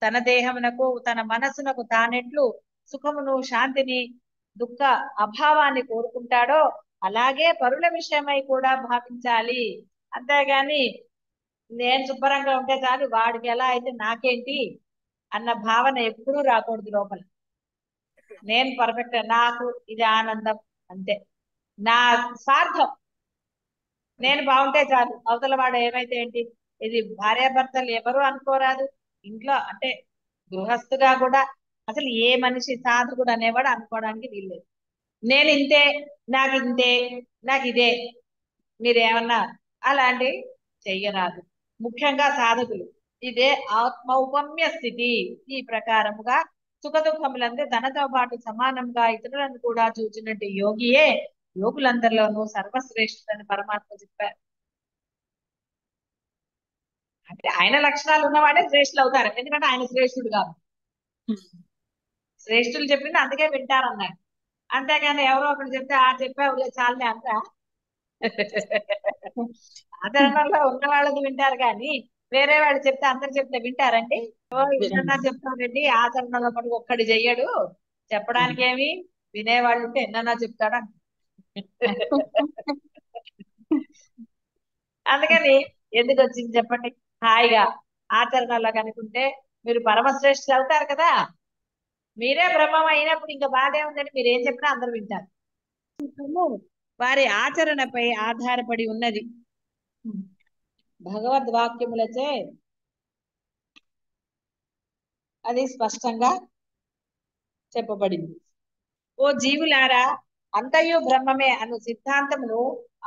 తన దేహమునకు తన మనసునకు తానెట్లు సుఖమును, శాంతిని, దుఃఖ అభావాన్ని కోరుకుంటాడో అలాగే పరుల విషయమై కూడా భావించాలి. అంతేగాని నేను శుభ్రంగా ఉంటే చాలు, వాడికి ఎలా అయితే నాకేంటి అన్న భావన ఎప్పుడూ రాకూడదు లోపల. నేను పర్ఫెక్ట్, నాకు ఇది ఆనందం అంతే, నా స్వార్థం. నేను బాగుంటే చాలు, అవతల వాడు ఏమైతే ఏంటి. ఇది భార్యాభర్తలు ఎవరు అనుకోరాదు ఇంట్లో, అంటే గృహస్థుగా కూడా అసలు ఏ మనిషి సాధకుడు అనేవాడు అనుకోవడానికి వీల్లేదు. నేను ఇంతే, నాకు ఇంతే, నాకు ఇదే, మీరేమన్నా అలాంటి చెయ్యరాదు. ముఖ్యంగా సాధకులు ఇదే ఆత్మౌపమ్య స్థితి. ఈ ప్రకారముగా సుఖ దుఃఖములందు తనతో పాటు సమానంగా ఇతరులను కూడా చూచినట్టు యోగియే యోగులందరిలోనూ సర్వశ్రేష్ఠుడని పరమాత్మ చెప్పారు. అంటే ఆయన లక్షణాలు ఉన్నవాడే శ్రేష్ఠులు అవుతారు, ఎందుకంటే ఆయన శ్రేష్ఠుడు కాదు. శ్రేష్ఠులు చెప్పింది అందుకే వింటారన్నారు. అంతేగాని ఎవరో ఒకరు చెప్తే ఆ చెప్పావులే చాలే అంట. ఆచరణలో ఉన్న వాళ్ళది వింటారు కానీ వేరే వాళ్ళు చెప్తే అందరు చెప్తే వింటారండి. ఎన్నన్నా చెప్తారండి, ఆచరణలో పడి ఒక్కడి చెయ్యడు, చెప్పడానికి ఏమి, వినేవాళ్ళు ఉంటే ఎన్నన్నా చెప్తాడు. అందుకని ఎందుకు వచ్చింది చెప్పండి? హాయిగా ఆచరణలో కనుకుంటే మీరు పరమశ్రేష్ఠులు అవుతారు కదా. మీరే బ్రహ్మం అయినప్పుడు ఇంకా బాధే ఉందని మీరు ఏం చెప్పినా అందరు వింటారు. వారి ఆచరణపై ఆధారపడి ఉన్నది. భగవద్వాక్యములచే అది స్పష్టంగా చెప్పబడింది. ఓ జీవులారా, అంతయు బ్రహ్మమే అను సిద్ధాంతమును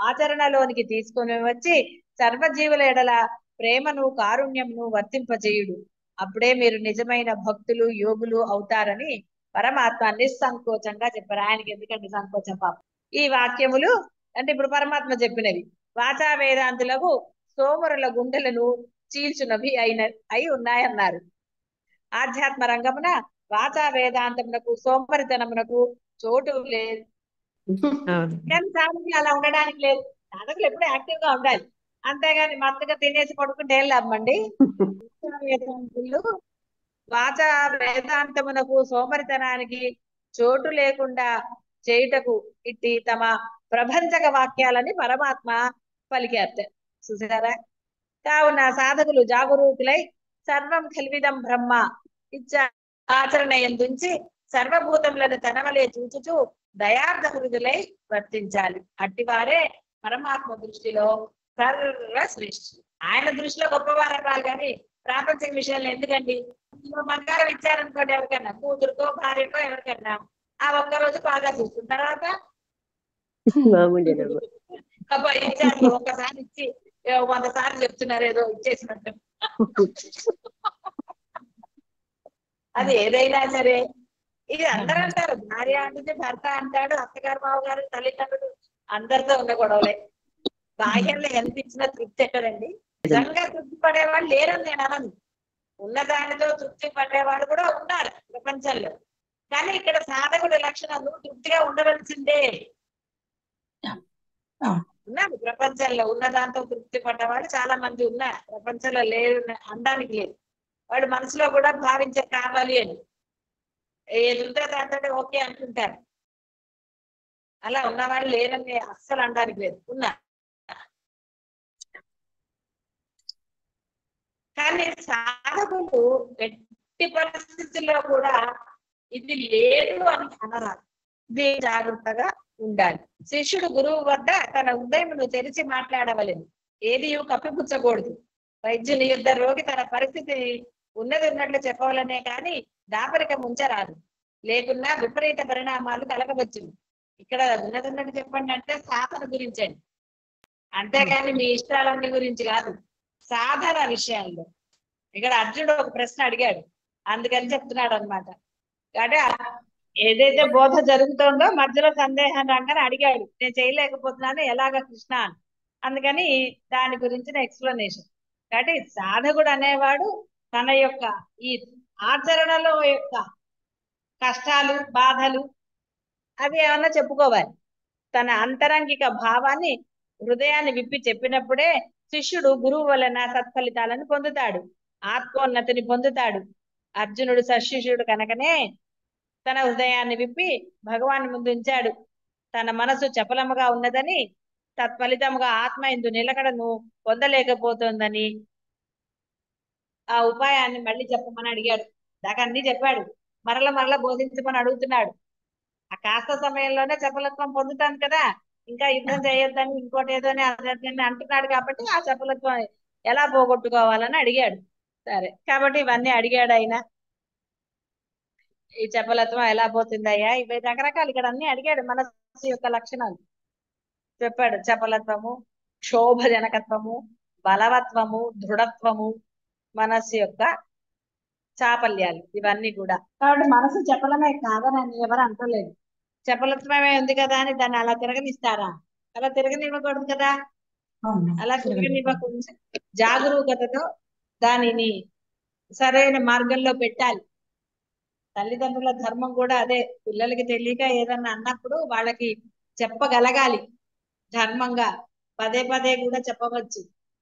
ఆచరణలోనికి తీసుకొని వచ్చి సర్వజీవుల ఎడల ప్రేమను, కారుణ్యమును వర్తింపజేయుడు. అప్పుడే మీరు నిజమైన భక్తులు, యోగులు అవుతారని పరమాత్మ నిస్సంకోచంగా చెప్పారు. ఆయనకి ఎందుకంటే సంకోచం పాపం. ఈ వాక్యములు అంటే ఇప్పుడు పరమాత్మ చెప్పినవి వాచా వేదాంతులకు సోమరుల గుండెలను చీల్చునవి అయి ఉన్నాయన్నారు. ఆధ్యాత్మ రంగమున వాచా వేదాంతమునకు, సోమరితనమునకు చోటు లేదు. కానీ సాధకులు అలా ఉండడానికి లేదు. సాధకులు ఎప్పుడు యాక్టివ్ గా ఉండాలి, అంతేగాని మత్తుగా తినేసి పడుకుంటే ఏం లాభమండి. వేదాంతులు వాచా వేదాంతమునకు, సోమరితనానికి చోటు లేకుండా చేయుటకు ఇట్టి తమ ప్రభంజక వాక్యాలని పరమాత్మ పలికారు. చూసారా? కావున సాధకులు జాగరూకులై సర్వం కల్విదం బ్రహ్మ ఇచ్చ ఆచరణ ఎందుంచి సర్వభూతములను తనవలే చూచుచు దయార్థ హృదులై వర్తించాలి. అట్టివారే పరమాత్మ దృష్టిలో సర్వశ్రేష్ఠులు. ఆయన దృష్టిలో గొప్పవారు అవ్వాలి కానీ ప్రాపంచిక విషయాలు ఎందుకండి. బంగారం ఇచ్చారనుకోండి ఎవరికైనా, కూతురుకో భార్యకో ఎవరికైనా, ఆ ఒక్కరోజు బాగా చూస్తున్న తర్వాత ఇచ్చారు, ఒక్కసారి ఇచ్చి 100 సార్లు చెప్తున్నారు ఏదో ఇచ్చేసినట్టు. అది ఏదైనా సరే ఇది అందరూ అంటారు. భార్య అంటే భర్త అంటాడు, అత్తగారు, మామగారు, తల్లిదండ్రులు అందరితో ఉన్న గొడవలే. బాహ్యంలో ఎంత ఇచ్చినా తృప్తి ఎక్కడండి. నిజంగా తృప్తి పడేవాళ్ళు లేరని నేను అనను. ఉన్నదానితో తృప్తి పడేవాడు కూడా ఉన్నారు ప్రపంచంలో. కానీ ఇక్కడ సాధకుడి లక్షణాలు తృప్తిగా ఉండవలసిందే. ఉన్నారు ప్రపంచంలో, ఉన్నదాంతో తృప్తి పడ్డవాడు చాలా మంది ఉన్నారు ప్రపంచంలో. లేరు అనడానికి లేదు. వాడు మనసులో కూడా భావించే కావాలి అని ఏది ఉంటే దాంతో ఓకే అంటుంటారు. అలా ఉన్నవాళ్ళు లేరని అస్సలు అనడానికి లేదు, ఉన్నారు. కానీ సాధకులు ఎట్టి పరిస్థితుల్లో కూడా ఇది లేదు అని అనరాదు. ఇది జాగ్రత్తగా ఉండాలి. శిష్యుడు గురువు వద్ద తన హృదయమును తెరిచి మాట్లాడవలెను, ఏది కప్పిపుచ్చకూడదు. వైద్యుని యుద్ధ రోగి తన పరిస్థితి ఉన్నది ఉన్నట్లు చెప్పవాలనే కానీ దాపరికం ఉంచరాదు, లేకున్నా విపరీత పరిణామాలు కలగవచ్చు. ఇక్కడ ఉన్నదంటే చెప్పండి అంటే సాధన గురించి అండి, అంతేగాని మీ ఇష్టాలన్నీ గురించి కాదు, సాధన విషయాల్లో. ఇక్కడ అర్జునుడు ఒక ప్రశ్న అడిగాడు, అందుకని చెప్తున్నాడు అనమాట. కాబట్టి ఏదైతే బోధ జరుగుతుందో మధ్యలో సందేహం రాగానే అడిగాడు, నేను చేయలేకపోతున్నాను ఎలాగ కృష్ణ అని. అందుకని దాని గురించిన ఎక్స్ప్లెనేషన్. కాబట్టి సాధకుడు అనేవాడు తన యొక్క ఈ ఆచరణలో యొక్క కష్టాలు బాధలు అవి ఏమన్నా చెప్పుకోవాలి. తన అంతరంగిక భావాన్ని హృదయాన్ని విప్పి చెప్పినప్పుడే శిష్యుడు గురువు వలన సత్ఫలితాలను పొందుతాడు, ఆత్మోన్నతిని పొందుతాడు. అర్జునుడు సశిష్యుడు కనుకనే తన హృదయాన్ని విప్పి భగవాన్ ముందు ఉంచాడు. తన మనసు చపలముగా ఉన్నదని, తత్ఫలితముగా ఆత్మ ఎందు నిలకడను పొందలేకపోతుందని ఆ ఉపాయాన్ని మళ్ళీ చెప్పమని అడిగాడు. దాకా అన్ని చెప్పాడు, మరల బోధించమని అడుగుతున్నాడు. ఆ కాస్త సమయంలోనే చపలత్వం పొందుతాను కదా, ఇంకా యుద్ధం చేయొద్దని ఇంకోటి ఏదో అంటున్నాడు. కాబట్టి ఆ చపలత్వం ఎలా పోగొట్టుకోవాలని అడిగాడు. సరే, కాబట్టి ఇవన్నీ అడిగాడు ఆయన. ఈ చపలత్వం ఎలా పోతుందయ్యా, ఇవి రకరకాలు ఇక్కడ అన్ని అడిగాడు. మనస్సు యొక్క లక్షణాలు చెప్పాడు. చపలత్వము, క్షోభజనకత్వము, బలవత్వము, దృఢత్వము, మనస్సు యొక్క చాపల్యాలు, ఇవన్నీ కూడా. కాబట్టి మనసు చపలమే కాదని ఎవరు అంటలేదు. చపలత్వమే ఉంది కదా అని దాన్ని అలా తిరగనిస్తారా? అలా తిరగనివ్వకూడదు కదా. అలా తిరగనివ్వకుండా జాగరూకతతో దానిని సరైన మార్గంలో పెట్టాలి. తల్లిదండ్రుల ధర్మం కూడా అదే. పిల్లలకి తెలియక ఏదన్నా అన్నప్పుడు వాళ్ళకి చెప్పగలగాలి ధర్మంగా. పదే పదే కూడా చెప్పవచ్చు.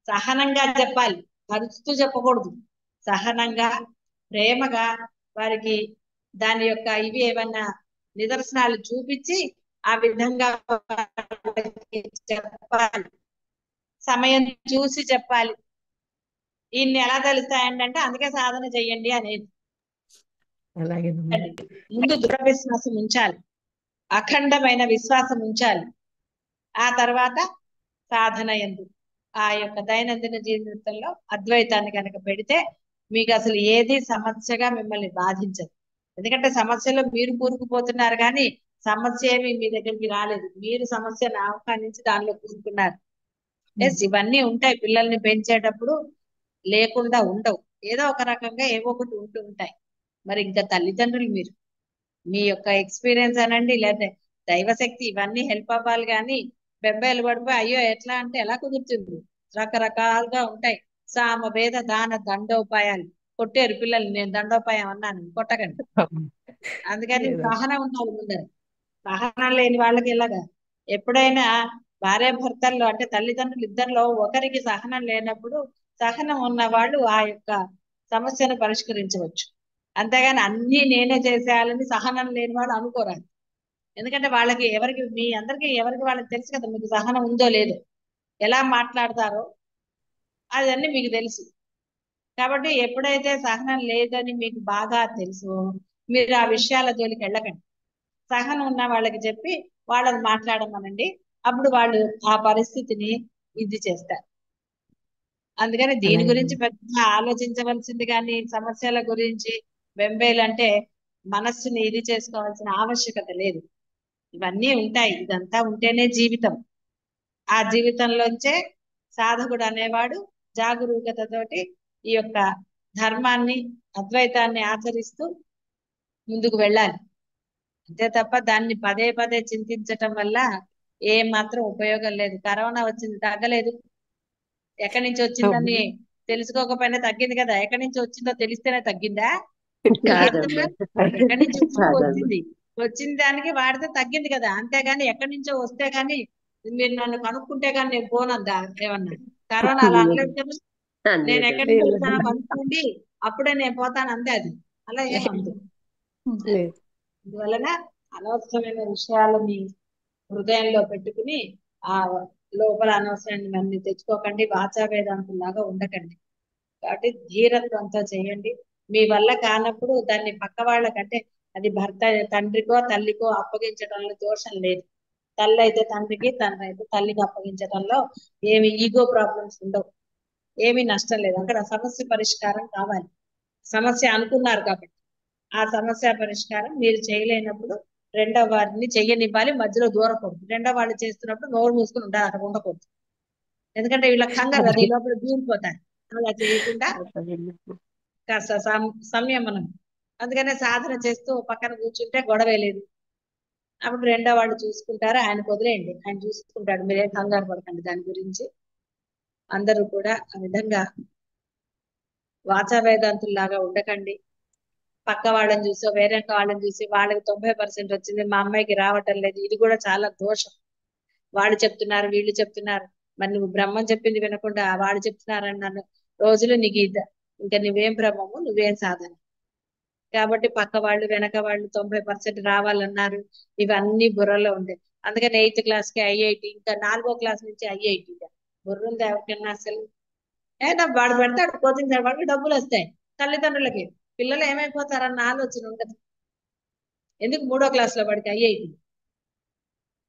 సహనంగా చెప్పాలి, అరుస్తూ చెప్పకూడదు. సహనంగా, ప్రేమగా వారికి దాని యొక్క ఇవి ఏమన్నా నిదర్శనాలు చూపించి ఆ విధంగా చెప్పాలి. సమయం చూసి చెప్పాలి. ఇన్ని ఎలా తెలుస్తాయండి అంటే అందుకే సాధన చెయ్యండి అనేది. ముందు దృఢ విశ్వాసం ఉంచాలి, అఖండమైన విశ్వాసం ఉంచాలి. ఆ తర్వాత సాధన ఎందు ఆ యొక్క దైనందిన జీవితంలో అద్వైతాన్ని కనుక పెడితే మీకు అసలు ఏది సమస్యగా మిమ్మల్ని బాధించదు. ఎందుకంటే సమస్యలో మీరు కూరుకుపోతున్నారు, కానీ సమస్య ఏమి మీ దగ్గరికి రాలేదు. మీరు సమస్యను ఆహ్వానించి దానిలో కూరుకున్నారు. ఎస్, ఇవన్నీ ఉంటాయి. పిల్లల్ని పెంచేటప్పుడు లేకుండా ఉండవు. ఏదో ఒక రకంగా ఏవో ఒకటి ఉంటూ ఉంటాయి. మరి ఇంకా తల్లిదండ్రులు మీరు మీ యొక్క ఎక్స్పీరియన్స్ అనండి, లేదా దైవశక్తి, ఇవన్నీ హెల్ప్ అవ్వాలి. కానీ బెంబేలు పడిపోయి అయ్యో ఎట్లా అంటే ఎలా కుదురుతుంది? రకరకాలుగా ఉంటాయి. సామ వేద దాన దండోపాయాలు. కొట్టారు పిల్లలు, నేను దండోపాయం అన్నాను, కొట్టకండి. అందుకని సహనం ఉండాలి ముందర. సహనం లేని వాళ్ళకి ఇలాగా ఎప్పుడైనా భార్య భర్తల్లో అంటే తల్లిదండ్రులు ఇద్దరిలో ఒకరికి సహనం లేనప్పుడు సహనం ఉన్న వాళ్ళు ఆ యొక్క సమస్యను పరిష్కరించవచ్చు. అంతేగాని అన్ని నేనే చేసేయాలని సహనం లేని వాడు అనుకోరాదు. ఎందుకంటే వాళ్ళకి ఎవరికి మీ అందరికి ఎవరికి వాళ్ళకి తెలుసు కదా మీకు సహనం ఉందో లేదో, ఎలా మాట్లాడతారో అదన్నీ మీకు తెలుసు. కాబట్టి ఎప్పుడైతే సహనం లేదని మీకు బాగా తెలుసు, మీరు ఆ విషయాల జోలికి వెళ్ళకండి. సహనం ఉన్న వాళ్ళకి చెప్పి వాళ్ళని మాట్లాడమనండి. అప్పుడు వాళ్ళు ఆ పరిస్థితిని ఇది చేస్తారు. అందుకని దీని గురించి పెద్ద ఆలోచించవలసింది కానీ సమస్యల గురించి బెంబేలంటే మనస్సుని ఇది చేసుకోవాల్సిన ఆవశ్యకత లేదు. ఇవన్నీ ఉంటాయి. ఇదంతా ఉంటేనే జీవితం. ఆ జీవితంలోంచే సాధకుడు అనేవాడు జాగరూకతతోటి ఈ యొక్క ధర్మాన్ని, అద్వైతాన్ని ఆచరిస్తూ ముందుకు వెళ్ళాలి. అంతే తప్ప దాన్ని పదే పదే చింతించటం వల్ల ఏ మాత్రం ఉపయోగం లేదు. కరోనా వచ్చింది, తగ్గలేదు. ఎక్కడి నుంచి వచ్చిందని తెలుసుకోకపోయినా తగ్గింది కదా. ఎక్కడి నుంచి వచ్చిందో తెలిస్తేనే తగ్గిందా? ఎక్కడి నుంచి వచ్చింది, వచ్చిన దానికి వాడితే తగ్గింది కదా. అంతేగాని ఎక్కడి నుంచో వస్తే గాని మీరు నన్ను కనుక్కుంటే గాని నేను పోనందా ఏమన్నా? కరోనా అలా అనలేదు కదా. నేను ఎక్కడి నుంచి వచ్చానో కనుక్కోండి అప్పుడే నేను పోతాను అంతే. అది అలా ఏమంది. అందువలన అనవసరమైన విషయాలని హృదయంలో పెట్టుకుని ఆ లోపల అనవసరాన్ని తెచ్చుకోకండి. వాచా వేదాంతులాగా ఉండకండి. కాబట్టి ధీరత్వంతో చేయండి. మీ వల్ల కానప్పుడు దాన్ని పక్క వాళ్ళకంటే అది భర్త తండ్రికో తల్లికో అప్పగించడంలో దోషం లేదు. తల్లి అయితే తండ్రికి, తండ్రి అయితే తల్లికి అప్పగించడంలో ఏమి ఈగో ప్రాబ్లమ్స్ ఉండవు. ఏమీ నష్టం లేదు. అక్కడ సమస్య పరిష్కారం కావాలి. సమస్య అనుకున్నారు కాబట్టి ఆ సమస్య పరిష్కారం మీరు చేయలేనప్పుడు రెండో వారిని చెయ్యనివ్వాలి, మధ్యలో దూరకూడదు. రెండో వాళ్ళు చేస్తున్నప్పుడు నోరు మూసుకుని ఉండాలి, అక్కడ ఉండకూడదు. ఎందుకంటే వీళ్ళ కంగారు కదా, ఈ లోపల దూరిపోతారు. అలా చేయకుండా కాస్త సంయమనం. అందుకనే సాధన చేస్తూ పక్కన కూర్చుంటే గొడవే లేదు. అప్పుడు రెండో వాళ్ళు చూసుకుంటారు, ఆయన వదిలేయండి, ఆయన చూసుకుంటాడు, మీరేం కంగారు పడకండి దాని గురించి. అందరూ కూడా ఆ విధంగా వాచా వేదాంతుల్లాగా ఉండకండి. పక్క వాళ్ళని చూసో వేరే వాళ్ళని చూసి వాళ్ళకి 90% వచ్చింది, మా అమ్మాయికి రావటం లేదు, ఇది కూడా చాలా దోషం. వాళ్ళు చెప్తున్నారు, వీళ్ళు చెప్తున్నారు, మరి నువ్వు బ్రహ్మం చెప్పింది వినకుండా వాళ్ళు చెప్తున్నారని నన్ను రోజులు నీకు ఇంకా నువ్వేం బ్రహ్మము, నువ్వేం సాధన. కాబట్టి పక్క వాళ్ళు వెనక వాళ్ళు 90% రావాలన్నారు, ఇవన్నీ బుర్రలో ఉంటాయి. అందుకని 8th క్లాస్ కి ఐఐటి, ఇంకా 4వ క్లాస్ నుంచి ఐఐటి. బుర్ర ఉంది ఎవరికన్నా అసలు? ఏదో వాడు పెడతాడు కోచింగ్ సెంటర్, వాడికి డబ్బులు వస్తాయి, తల్లిదండ్రులకి పిల్లలు ఏమైపోతారన్న ఆలోచన ఉండదు. ఎందుకు 3వ క్లాస్ లో వాడికి ఐఐటి,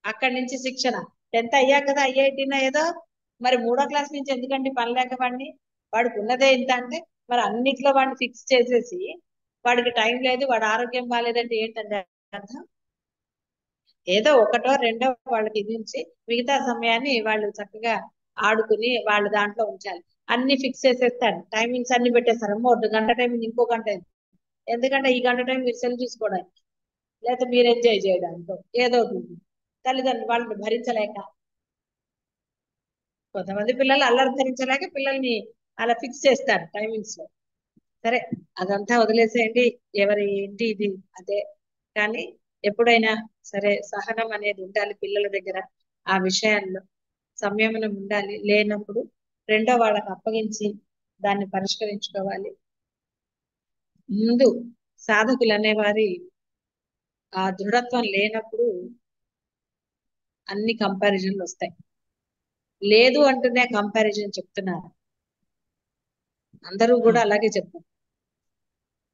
అక్కడి నుంచి శిక్షణ. 10th అయ్యాక కదా ఐఐటీనా ఏదో, మరి 3వ క్లాస్ నుంచి ఎందుకండి పని లేక వాడిని? వాడికి ఉన్నదే ఇంత అంటే మరి అన్నిట్లో వాడిని ఫిక్స్ చేసేసి వాడికి టైం లేదు, వాడు ఆరోగ్యం బాగాలేదంటే ఏంటంటే అర్థం? ఏదో ఒకటో రెండో వాళ్ళకి ఇది ఉంచి మిగతా సమయాన్ని వాళ్ళు చక్కగా ఆడుకుని వాళ్ళు దాంట్లో ఉంచాలి. అన్ని ఫిక్స్ చేసేస్తాడు, టైమింగ్స్ అన్ని పెట్టేస్తారు. అమ్మో 1 గంట టైమింగ్, ఇంకో గంట అయింది. ఎందుకంటే ఈ గంట టైం మీరు సెల్ చూసుకోవడానికి, లేకపోతే మీరు ఎంజాయ్ చేయడానికి, ఏదో ఒకటి. తల్లిదండ్రులు వాళ్ళని భరించలేక, కొంతమంది పిల్లలు అల్లరి భరించలేక పిల్లల్ని అలా ఫిక్స్ చేస్తారు టైమింగ్స్ లో. సరే, అదంతా వదిలేసేయండి, ఎవరి ఏంటి ఇది అదే. కానీ ఎప్పుడైనా సరే సహనం అనేది ఉండాలి పిల్లల దగ్గర. ఆ విషయాల్లో సంయమనం ఉండాలి. లేనప్పుడు రెండో వాళ్ళకి అప్పగించి దాన్ని పరిష్కరించుకోవాలి. ముందు సాధకులు అనేవారి ఆ దృఢత్వం లేనప్పుడు అన్ని కంపారిజన్లు వస్తాయి. లేదు అంటూనే కంపారిజన్ చెప్తున్నారు, అందరూ కూడా అలాగే చెప్తారు.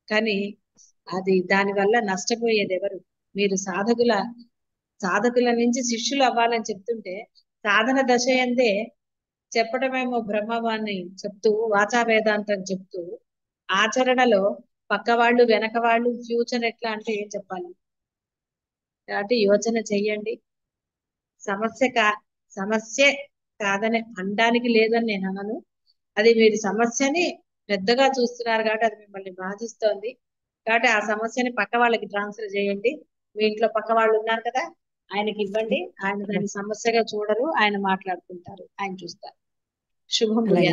కానీ అది దానివల్ల నష్టపోయేది ఎవరు? మీరు సాధకుల నుంచి శిష్యులు అవ్వాలని చెప్తుంటే సాధన దశ ఎందే చెప్పడమేమో బ్రహ్మవాన్ని చెప్తూ వాచా వేదాంతం చెప్తూ ఆచరణలో పక్క వాళ్ళు వెనక వాళ్ళు ఫ్యూచర్ ఎట్లా అంటే ఏం చెప్పాలి? కాబట్టి యోచన చెయ్యండి. సమస్య కాదని అనడానికి లేదని నేను అనను. అది మీరు సమస్యని పెద్దగా చూస్తున్నారు కాబట్టి అది మిమ్మల్ని బాధిస్తోంది. కాబట్టి ఆ సమస్యని పక్క వాళ్ళకి ట్రాన్స్ఫర్ చేయండి. మీ ఇంట్లో పక్క వాళ్ళు ఉన్నారు కదా, ఆయనకి ఇవ్వండి. ఆయన దాన్ని సమస్యగా చూడరు, ఆయన మాట్లాడుకుంటారు, ఆయన చూస్తారు. శుభం. అలాగే